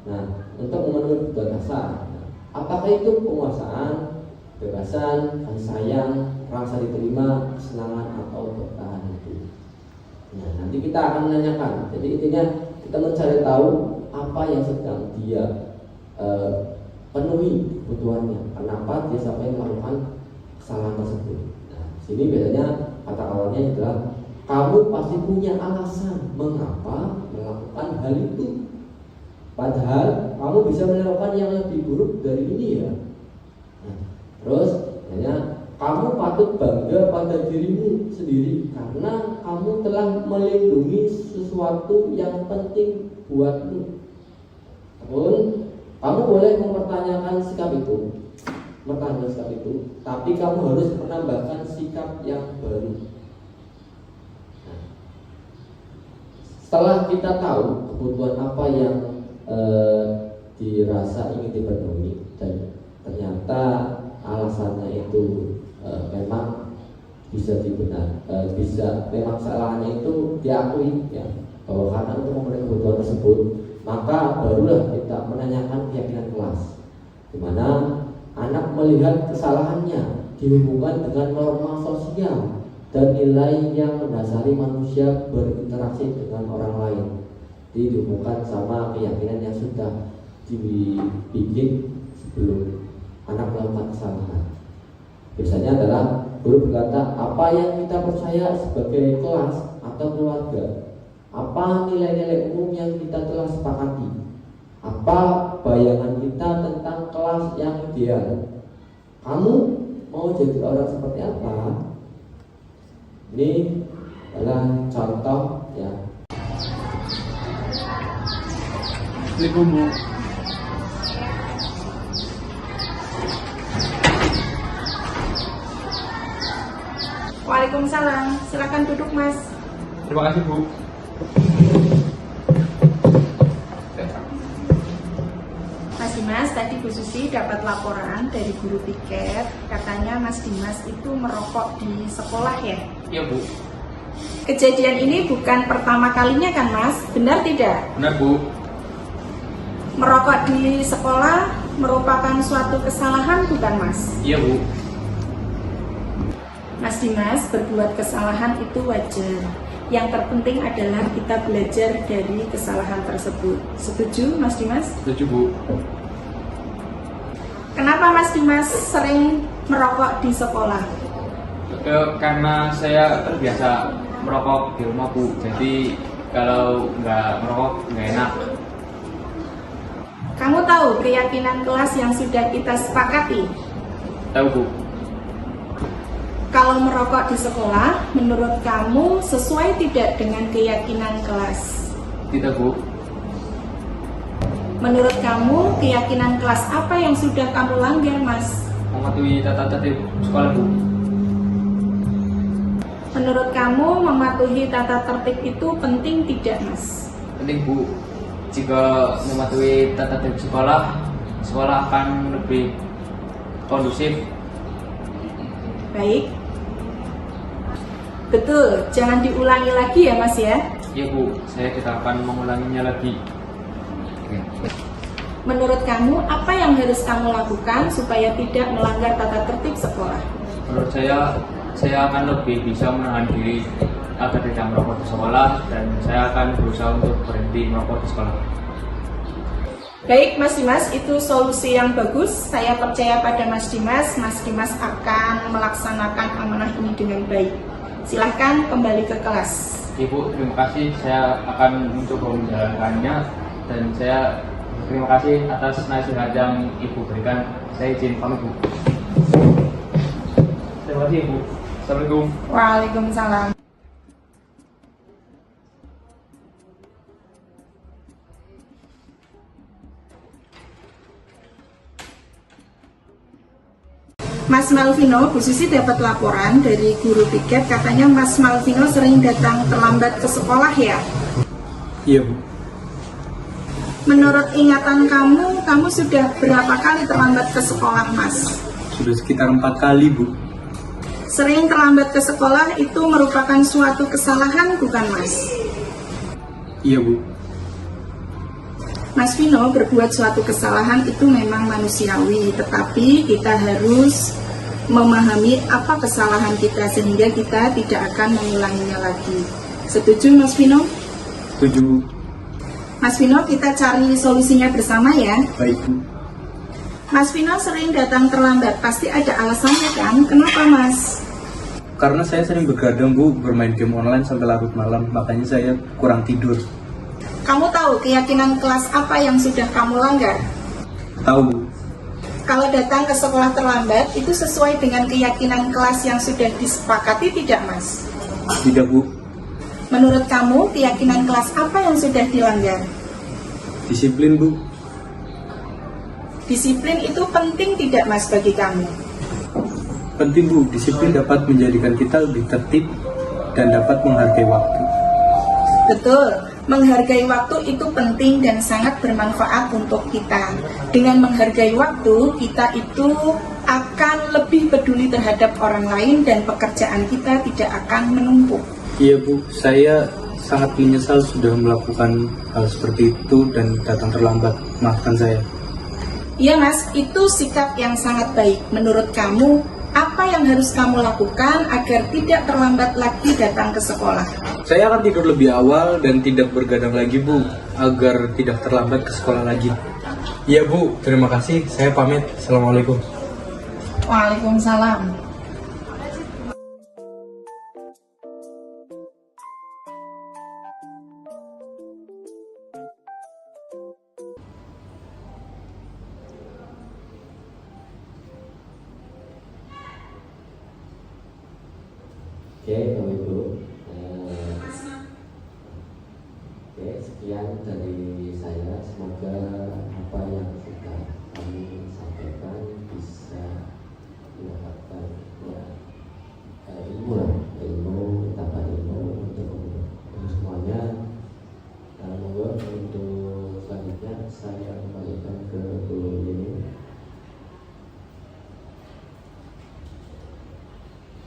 Nah, untuk memenuhi kebutuhan dasar, apakah itu penguasaan, kebebasan, kasih sayang, rasa diterima, kesenangan atau bertahan itu. Nah, nanti kita akan menanyakan. Jadi intinya kita mencari tahu apa yang sedang dia penuhi kebutuhannya. Kenapa dia sampai melakukan kesalahan tersebut. Nah, sini biasanya kata awalnya adalah kamu pasti punya alasan mengapa melakukan hal itu. Padahal kamu bisa melakukan yang lebih buruk dari ini ya. Nah, terus hanya kamu patut bangga pada dirimu sendiri karena kamu telah melindungi sesuatu yang penting buatmu. Namun kamu boleh mempertanyakan sikap itu, tapi kamu harus menambahkan sikap yang baru. Nah, setelah kita tahu kebutuhan apa yang dirasa ingin dipenuhi dan ternyata alasannya itu memang bisa memang kesalahannya itu diakui ya, bahwa karena untuk memenuhi kebutuhan tersebut, maka barulah kita menanyakan keyakinan kelas, di mana anak melihat kesalahannya dihubungkan dengan norma sosial dan nilai yang mendasari manusia berinteraksi dengan orang lain. Dihubungkan sama keyakinan yang sudah dibikin sebelum anak melakukan kesalahan. Biasanya adalah guru berkata, apa yang kita percaya sebagai kelas atau keluarga, apa nilai-nilai umum yang kita telah sepakati, apa bayangan kita tentang kelas yang ideal. Kamu mau jadi orang seperti apa? Ini adalah contoh ya. Assalamualaikum Bu. Waalaikumsalam. Silakan duduk, Mas. Terima kasih Bu. Mas Dimas, tadi Bu Susi dapat laporan dari guru piket, katanya Mas Dimas itu merokok di sekolah ya? Iya Bu. Kejadian ini bukan pertama kalinya kan Mas? Benar tidak? Benar Bu. Merokok di sekolah merupakan suatu kesalahan bukan Mas? Iya Bu. Mas Dimas, berbuat kesalahan itu wajar. Yang terpenting adalah kita belajar dari kesalahan tersebut. Setuju Mas Dimas? Setuju Bu. Kenapa Mas Dimas sering merokok di sekolah? Karena saya terbiasa merokok di rumah Bu. Jadi kalau nggak merokok nggak enak. Kamu tahu keyakinan kelas yang sudah kita sepakati? Tahu Bu. Kalau merokok di sekolah, menurut kamu sesuai tidak dengan keyakinan kelas? Tidak, Bu. Menurut kamu, keyakinan kelas apa yang sudah kamu langgar, Mas? Mematuhi tata tertib sekolah, Bu. Menurut kamu, mematuhi tata tertib itu penting tidak, Mas? Penting, Bu. Jika mematuhi tata tertib sekolah, sekolah akan lebih kondusif. Baik. Betul, jangan diulangi lagi ya, Mas ya. Iya, Bu. Saya tidak akan mengulanginya lagi. Menurut kamu, apa yang harus kamu lakukan supaya tidak melanggar tata tertib sekolah? Menurut saya akan lebih bisa menahan diri agar tidak merokok di sekolah, dan saya akan berusaha untuk berhenti merokok di sekolah. Baik, Mas Dimas, itu solusi yang bagus. Saya percaya pada Mas Dimas. Mas Dimas akan melaksanakan amanah ini dengan baik. Silahkan kembali ke kelas. Ibu, terima kasih. Saya akan mencoba menjalankannya, dan saya terima kasih atas nasihat yang Ibu berikan. Saya izin pamit, Bu. Terima kasih, Ibu. Assalamualaikum. Waalaikumsalam. Mas Malvino, Bu Susi dapat laporan dari guru piket, katanya Mas Malvino sering datang terlambat ke sekolah ya? Iya, Bu. Menurut ingatan kamu sudah berapa kali terlambat ke sekolah, Mas? Sudah sekitar 4 kali, Bu. Sering terlambat ke sekolah itu merupakan suatu kesalahan, bukan, Mas? Iya, Bu. Mas Vino, berbuat suatu kesalahan itu memang manusiawi, tetapi kita harus memahami apa kesalahan kita sehingga kita tidak akan mengulanginya lagi. Setuju, Mas Vino? Setuju, Bu. Mas Vino, kita cari solusinya bersama ya. Baik, Bu. Mas Vino sering datang terlambat, pasti ada alasannya kan? Kenapa, Mas? Karena saya sering begadang, Bu, bermain game online sampai larut malam, makanya saya kurang tidur. Kamu tahu keyakinan kelas apa yang sudah kamu langgar? Tahu, Bu. Kalau datang ke sekolah terlambat, itu sesuai dengan keyakinan kelas yang sudah disepakati tidak, Mas? Tidak, Bu. Menurut kamu, keyakinan kelas apa yang sudah dilanggar? Disiplin, Bu. Disiplin itu penting tidak, Mas, bagi kamu? Penting, Bu. Disiplin dapat menjadikan kita lebih tertib dan dapat menghargai waktu. Betul. Menghargai waktu itu penting dan sangat bermanfaat untuk kita. Dengan menghargai waktu, kita itu akan lebih peduli terhadap orang lain dan pekerjaan kita tidak akan menumpuk. Iya, Bu. Saya sangat menyesal sudah melakukan hal seperti itu dan datang terlambat. Maafkan saya. Iya, Mas, itu sikap yang sangat baik. Menurut kamu, apa yang harus kamu lakukan agar tidak terlambat lagi datang ke sekolah? Saya akan tidur lebih awal dan tidak bergadang lagi, Bu, agar tidak terlambat ke sekolah lagi. Iya, Bu, terima kasih. Saya pamit. Assalamualaikum. Waalaikumsalam. Oke, Bapak Ibu. Oke, sekian dari saya. Semoga apa yang sudah kami sampaikan bisa mendapatkan ilmu, tambah ilmu untuk semuanya. Monggo untuk selanjutnya saya kembalikan ke Bu Yeni.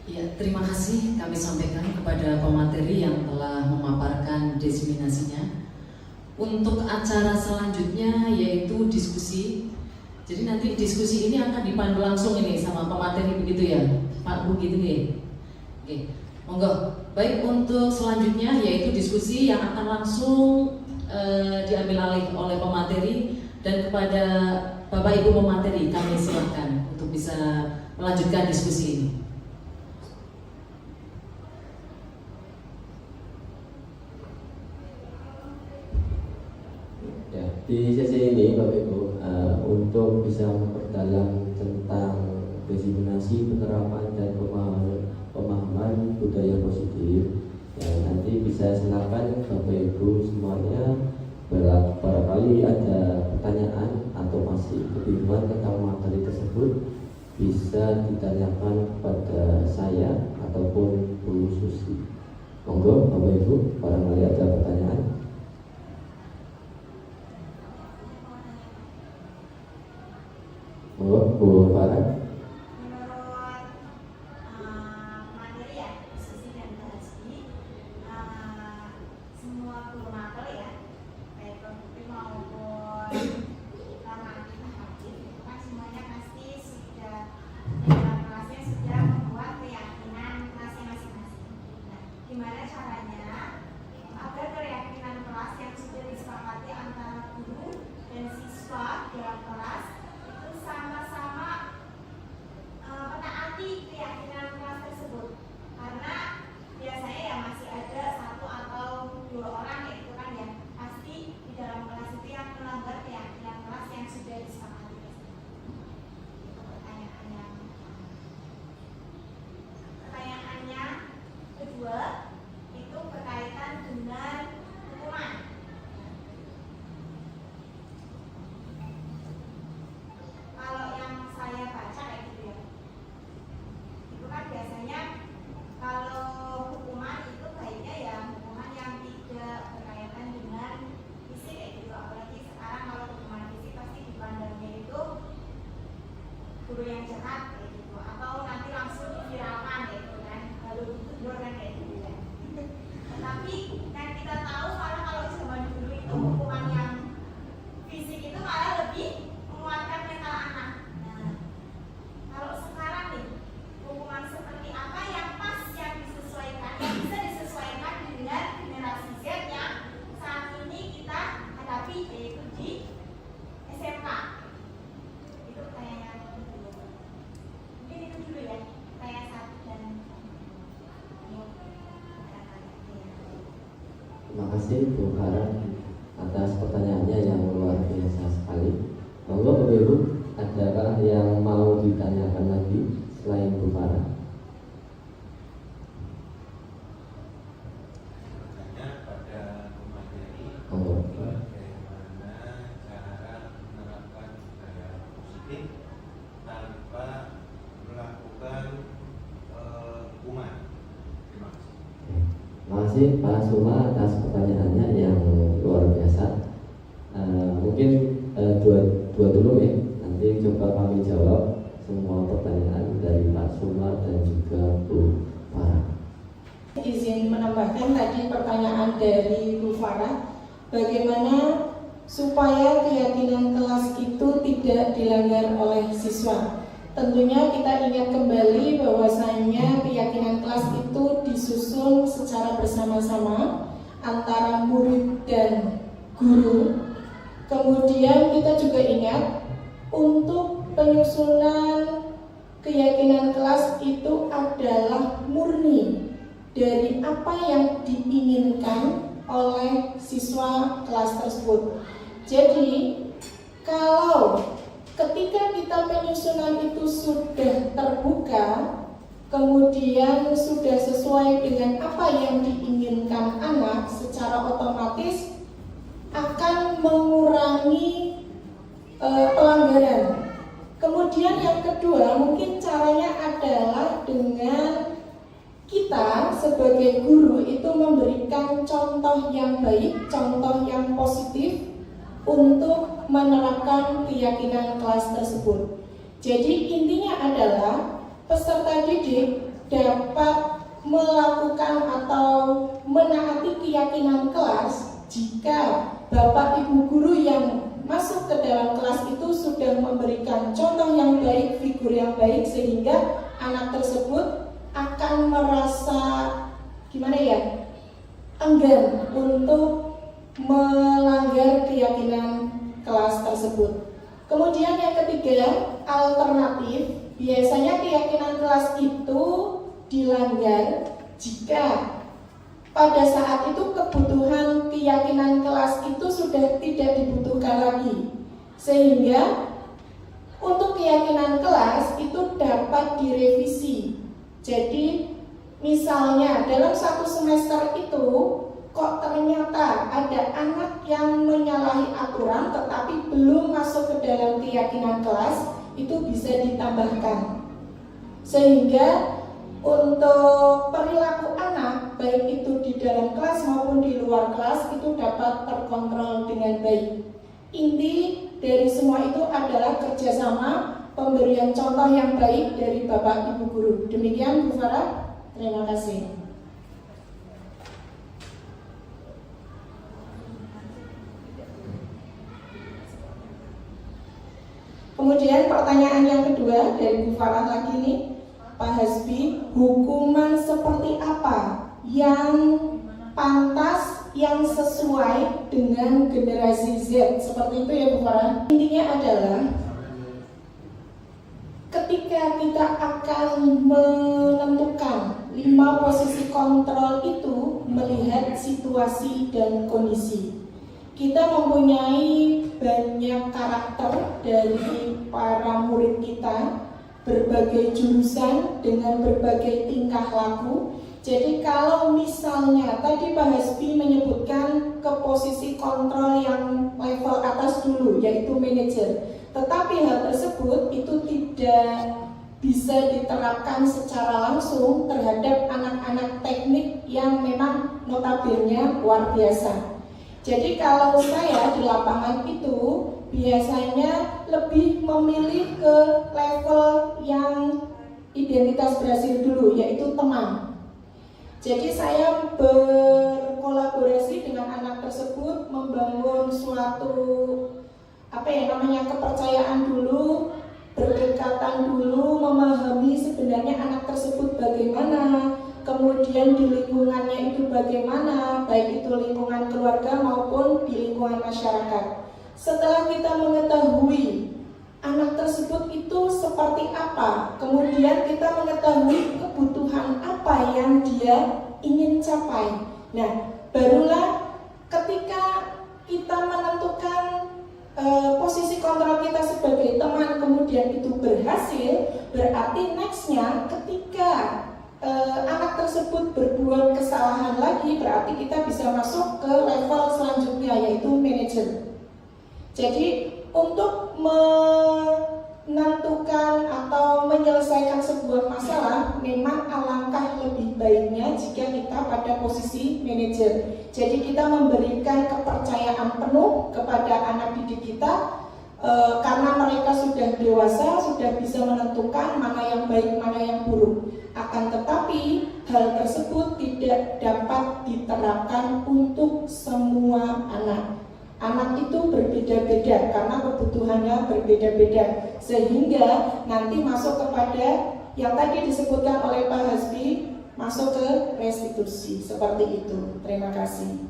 Ya, terima kasih kami sampaikan kepada pemateri yang telah memaparkan diseminasinya. Untuk acara selanjutnya yaitu diskusi. Jadi nanti diskusi ini akan dipandu langsung ini sama pemateri begitu ya, Pak Bu gitu ya. Oke, monggo. Baik, untuk selanjutnya yaitu diskusi yang akan langsung diambil alih oleh pemateri, dan kepada Bapak Ibu pemateri kami silakan untuk bisa melanjutkan diskusi ini. Ya, di sesi ini Bapak Ibu, untuk bisa memperdalam tentang diseminasi, penerapan dan pemahaman budaya positif, ya nanti bisa silakan Bapak Ibu semuanya barangkali ada pertanyaan atau masih kebingungan tentang materi tersebut bisa ditanyakan kepada saya ataupun Bu Susi. Monggo Bapak Ibu, barangkali ada pertanyaan. Monggo Bu Farah. Terima kasih Bu Farah atas pertanyaannya yang luar biasa sekali. Monggo Bapak Ibu, adakah yang mau ditanyakan lagi selain Bu Farah? Bertanya pada pemateri Monggo. bagaimana cara menerapkan budaya positif tanpa melakukan hukuman. Terima kasih. Terima kasih Pak Suma atas pertanyaannya yang luar biasa. Mungkin dua dulu ya, nanti coba kami jawab semua pertanyaan dari Pak Suma dan juga Bu Farah. Izin menambahkan tadi pertanyaan dari Bu Farah, bagaimana supaya keyakinan kelas itu tidak dilanggar oleh siswa. Tentunya kita ingat kembali bahwasanya keyakinan kelas itu disusun secara bersama-sama antara murid dan guru. Kemudian kita juga ingat untuk penyusunan keyakinan kelas itu adalah murni dari apa yang diinginkan oleh siswa kelas tersebut. Jadi kalau ketika kita penyusunan itu sudah terbuka, kemudian sudah sesuai dengan apa yang diinginkan anak, secara otomatis akan mengurangi pelanggaran. Kemudian yang kedua, mungkin caranya adalah dengan kita sebagai guru itu memberikan contoh yang baik, contoh yang positif untuk menerapkan keyakinan kelas tersebut. Jadi intinya adalah peserta didik dapat melakukan atau menaati keyakinan kelas jika Bapak Ibu guru yang masuk ke dalam kelas itu sudah memberikan contoh yang baik, figur yang baik, sehingga anak tersebut akan merasa enggan untuk melanggar keyakinan kelas tersebut. Kemudian yang ketiga, alternatif. Biasanya keyakinan kelas itu dilanggar jika pada saat itu kebutuhan keyakinan kelas itu sudah tidak dibutuhkan lagi, sehingga untuk keyakinan kelas itu dapat direvisi. Jadi Misalnya dalam satu semester itu kok ternyata ada anak yang menyalahi aturan tetapi belum masuk ke dalam keyakinan kelas, itu bisa ditambahkan. Sehingga untuk perilaku anak, baik itu di dalam kelas maupun di luar kelas, itu dapat terkontrol dengan baik. Inti dari semua itu adalah kerjasama, pemberian contoh yang baik dari Bapak Ibu Guru. Demikian Bu Farah, terima kasih. Kemudian pertanyaan yang kedua dari Bu Farah lagi nih, Pak Hasbi, hukuman seperti apa yang pantas, yang sesuai dengan generasi Z? Seperti itu ya Bu Farah. Intinya adalah ketika kita akan menentukan 5 posisi kontrol itu melihat situasi dan kondisi. Kita mempunyai banyak karakter dari para murid kita, berbagai jurusan dengan berbagai tingkah laku. Jadi kalau misalnya tadi Pak Hasbi menyebutkan ke posisi kontrol yang level atas dulu, yaitu manajer, tetapi hal tersebut itu tidak bisa diterapkan secara langsung terhadap anak-anak teknik yang memang notabene luar biasa. Jadi kalau saya di lapangan itu biasanya lebih memilih ke level yang identitas berhasil dulu, yaitu teman. Jadi saya berkolaborasi dengan anak tersebut, membangun suatu kepercayaan dulu, berdekatan dulu, memahami sebenarnya anak tersebut bagaimana, kemudian di lingkungannya itu bagaimana, baik itu lingkungan keluarga maupun di lingkungan masyarakat. Setelah kita mengetahui anak tersebut itu seperti apa, kemudian kita mengetahui kebutuhan apa yang dia ingin capai. Nah, barulah ketika kita menentukan posisi kontrol kita sebagai teman, kemudian itu berhasil, berarti nextnya ketika anak tersebut berbuat kesalahan lagi, berarti kita bisa masuk ke level selanjutnya, yaitu manajer. Jadi untuk menentukan atau menyelesaikan sebuah masalah, memang alangkah lebih baiknya jika kita pada posisi manajer. Jadi kita memberikan kepercayaan penuh kepada anak didik kita, karena mereka sudah dewasa, sudah bisa menentukan mana yang baik, mana yang buruk. Akan tetapi hal tersebut tidak dapat diterapkan untuk semua anak. Anak itu berbeda-beda karena kebutuhannya berbeda-beda, sehingga nanti masuk kepada yang tadi disebutkan oleh Pak Hasbi, masuk ke restitusi. Seperti itu. Terima kasih.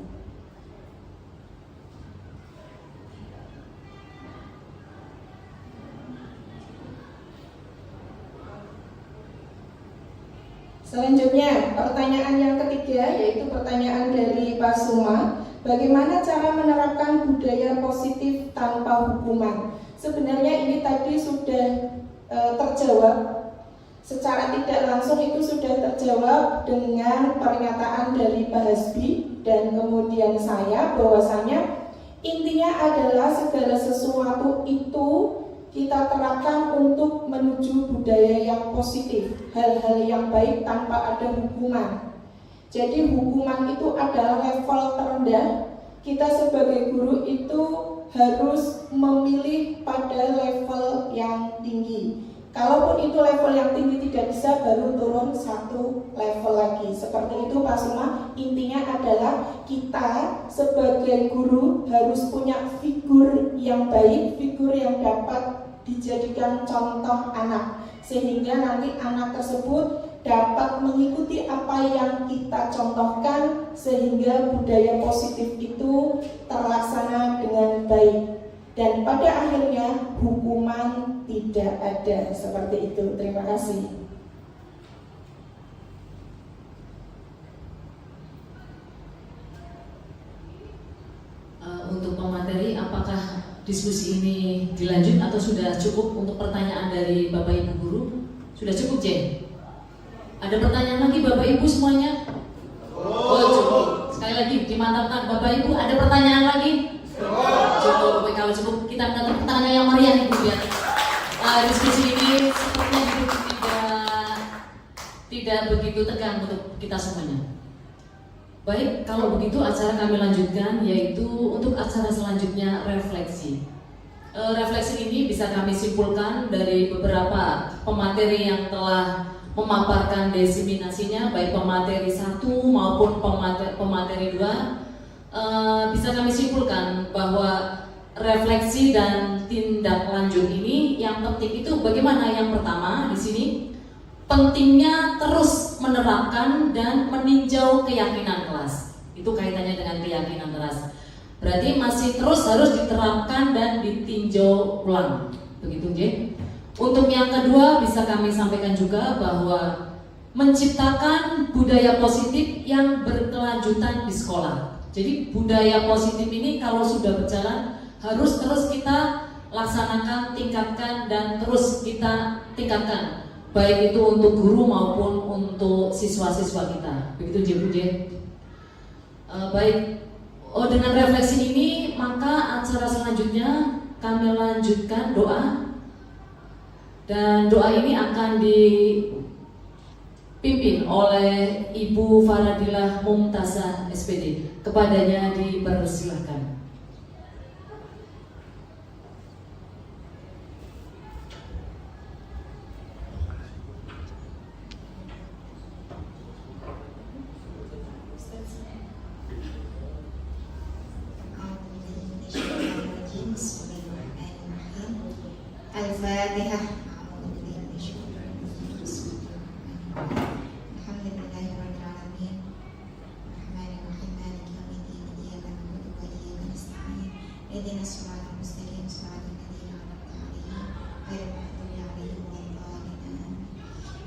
Selanjutnya, pertanyaan yang ketiga, yaitu pertanyaan dari Pak Suma. Bagaimana cara menerapkan budaya positif tanpa hukuman? Sebenarnya ini tadi sudah terjawab secara tidak langsung, itu sudah terjawab dengan pernyataan dari Pak Hasbi dan kemudian saya, bahwasanya intinya adalah segala sesuatu itu kita terapkan untuk menuju budaya yang positif, hal-hal yang baik tanpa ada hukuman. Jadi hukuman itu adalah level terendah. Kita sebagai guru itu harus memilih pada level yang tinggi. Kalaupun itu level yang tinggi tidak bisa, baru turun satu level lagi. Seperti itu Pak Suma. Intinya adalah kita sebagai guru harus punya figur yang baik, figur yang dapat dijadikan contoh anak, sehingga nanti anak tersebut dapat mengikuti apa yang kita contohkan, sehingga budaya positif itu terlaksana dengan baik dan pada akhirnya hukuman tidak ada. Seperti itu. Terima kasih. Untuk pemateri, apakah diskusi ini dilanjut atau sudah cukup untuk pertanyaan dari Bapak Ibu Guru? Sudah cukup, Jen? Ada pertanyaan lagi Bapak Ibu semuanya? Oh cukup. Sekali lagi dimantapkan Bapak Ibu, ada pertanyaan lagi? Cukup. Kalau cukup kita minta pertanyaan yang meriah Ibu biar diskusi ini sepertinya tidak begitu tegang untuk kita semuanya. Baik, kalau begitu acara kami lanjutkan, yaitu untuk acara selanjutnya refleksi. Refleksi ini bisa kami simpulkan dari beberapa pemateri yang telah memaparkan desiminasinya, baik pemateri 1 maupun pemateri 2. Bisa kami simpulkan bahwa refleksi dan tindak lanjut ini yang penting itu bagaimana? Yang pertama di sini pentingnya terus menerapkan dan meninjau keyakinan kelas. Itu kaitannya dengan keyakinan kelas. Berarti masih terus harus diterapkan dan ditinjau ulang. Begitu, J. Untuk yang kedua bisa kami sampaikan juga bahwa menciptakan budaya positif yang berkelanjutan di sekolah. Jadi budaya positif ini kalau sudah berjalan harus terus kita laksanakan, tingkatkan dan terus kita tingkatkan. Baik itu untuk guru maupun untuk siswa-siswa kita. Begitu J. Baik, dengan refleksi ini maka acara selanjutnya kami lanjutkan doa. Dan doa ini akan dipimpin oleh Ibu Faradilah Mumtazah SPD. Kepadanya dipersilahkan. Al-Fatihah.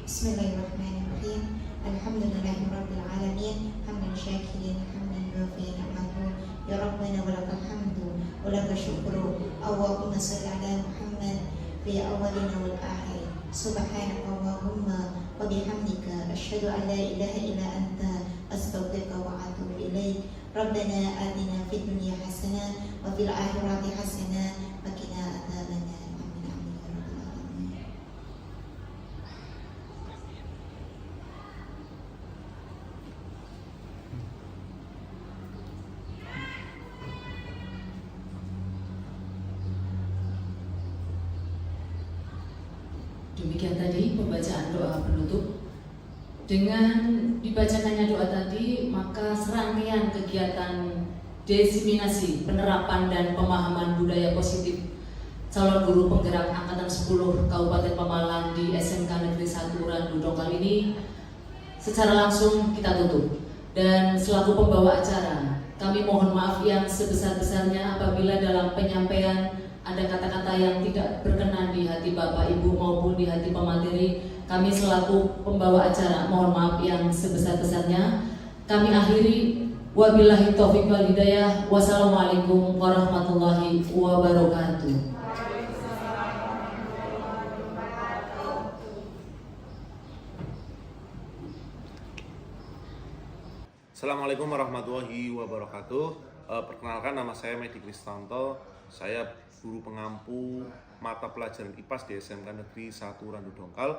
Bismillahirrahmanirrahim. Alhamdulillahirabbil alamin. Hamdan syakirin, hamdan wafiyan ni'mahu. Ya Rabbana walakal hamdu wa lakal syukru. Allahumma shalli ala Muhammad fi awwalina wal akhir. Subhanaka Allahumma wa bihamdika asyhadu an la ilaha illa anta astaghfiruka wa atubu ilaik. Rabbana atina fid dunya hasanah wa fil akhirati hasanah wa qina adzabannar. Amin amin ya rabbal alamin. Demikian tadi pembacaan doa penutup. Dengan dibacakannya doa tadi, maka serangkaian kegiatan desiminasi, penerapan dan pemahaman budaya positif calon guru penggerak angkatan 10 Kabupaten Pemalang di SMK Negeri 1 Randu Dongkal ini secara langsung kita tutup. Dan selaku pembawa acara, kami mohon maaf yang sebesar-besarnya apabila dalam penyampaian ada kata-kata yang tidak berkenan di hati Bapak Ibu maupun di hati pemateri. Kami selaku pembawa acara mohon maaf yang sebesar-besarnya. Kami akhiri, wabillahi taufiq wal hidayah. Wassalamualaikum warahmatullahi wabarakatuh. Assalamualaikum warahmatullahi wabarakatuh. Perkenalkan, nama saya Medi Kristanto. Saya guru pengampu mata pelajaran IPAS di SMK Negeri 1 Randu Dongkal.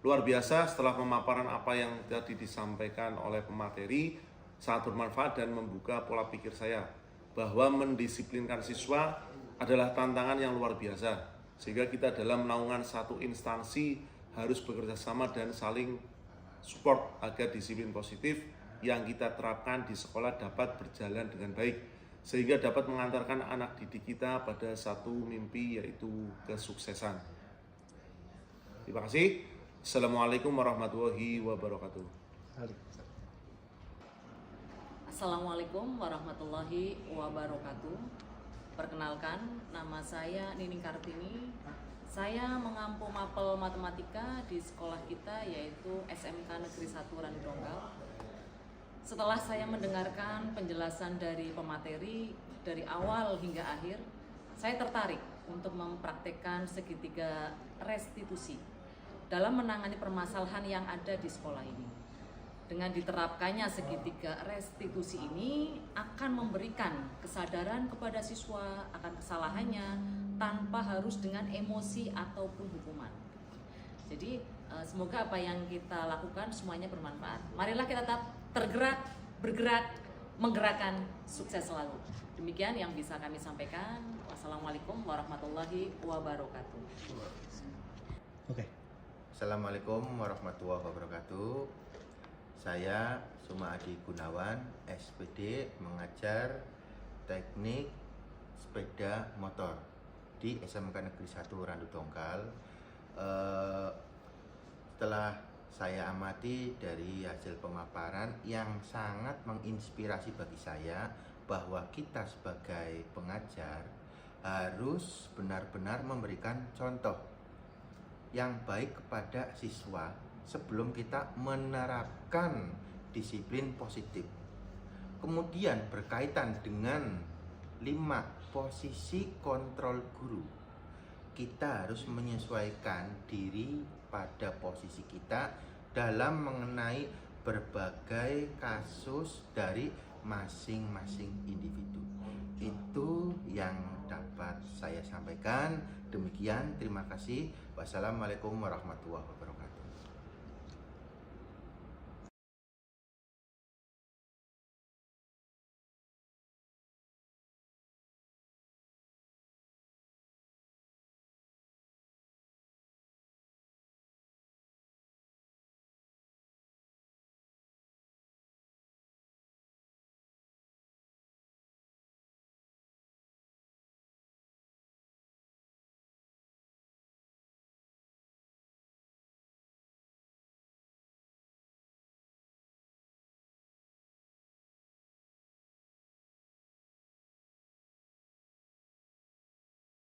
Luar biasa, setelah pemaparan apa yang tadi disampaikan oleh pemateri, sangat bermanfaat dan membuka pola pikir saya bahwa mendisiplinkan siswa adalah tantangan yang luar biasa, sehingga kita dalam naungan satu instansi harus bekerja sama dan saling support agar disiplin positif yang kita terapkan di sekolah dapat berjalan dengan baik, sehingga dapat mengantarkan anak didik kita pada satu mimpi, yaitu kesuksesan. Terima kasih. Assalamualaikum warahmatullahi wabarakatuh. Assalamualaikum warahmatullahi wabarakatuh. Perkenalkan, nama saya Nining Kartini. Saya mengampu mapel matematika di sekolah kita, yaitu SMK Negeri 1 Randu Dongkal. Setelah saya mendengarkan penjelasan dari pemateri dari awal hingga akhir, saya tertarik untuk mempraktekkan segitiga restitusi. dalam menangani permasalahan yang ada di sekolah ini. Dengan diterapkannya segitiga restitusi ini akan memberikan kesadaran kepada siswa akan kesalahannya tanpa harus dengan emosi ataupun hukuman. Jadi semoga apa yang kita lakukan semuanya bermanfaat. Marilah kita tetap tergerak, bergerak, menggerakkan, sukses selalu. Demikian yang bisa kami sampaikan. Wassalamualaikum warahmatullahi wabarakatuh. Oke. Assalamualaikum warahmatullahi wabarakatuh. Saya Suma Adi Gunawan, SPD, mengajar teknik sepeda motor di SMK Negeri 1 Randu Dongkal. Setelah saya amati dari hasil pemaparan yang sangat menginspirasi bagi saya bahwa kita sebagai pengajar harus benar-benar memberikan contoh yang baik kepada siswa sebelum kita menerapkan disiplin positif. Kemudian berkaitan dengan 5 posisi kontrol guru, kita harus menyesuaikan diri pada posisi kita dalam mengenai berbagai kasus dari masing-masing individu. Itu yang dapat saya sampaikan. Demikian, terima kasih. Wassalamualaikum warahmatullahi wabarakatuh.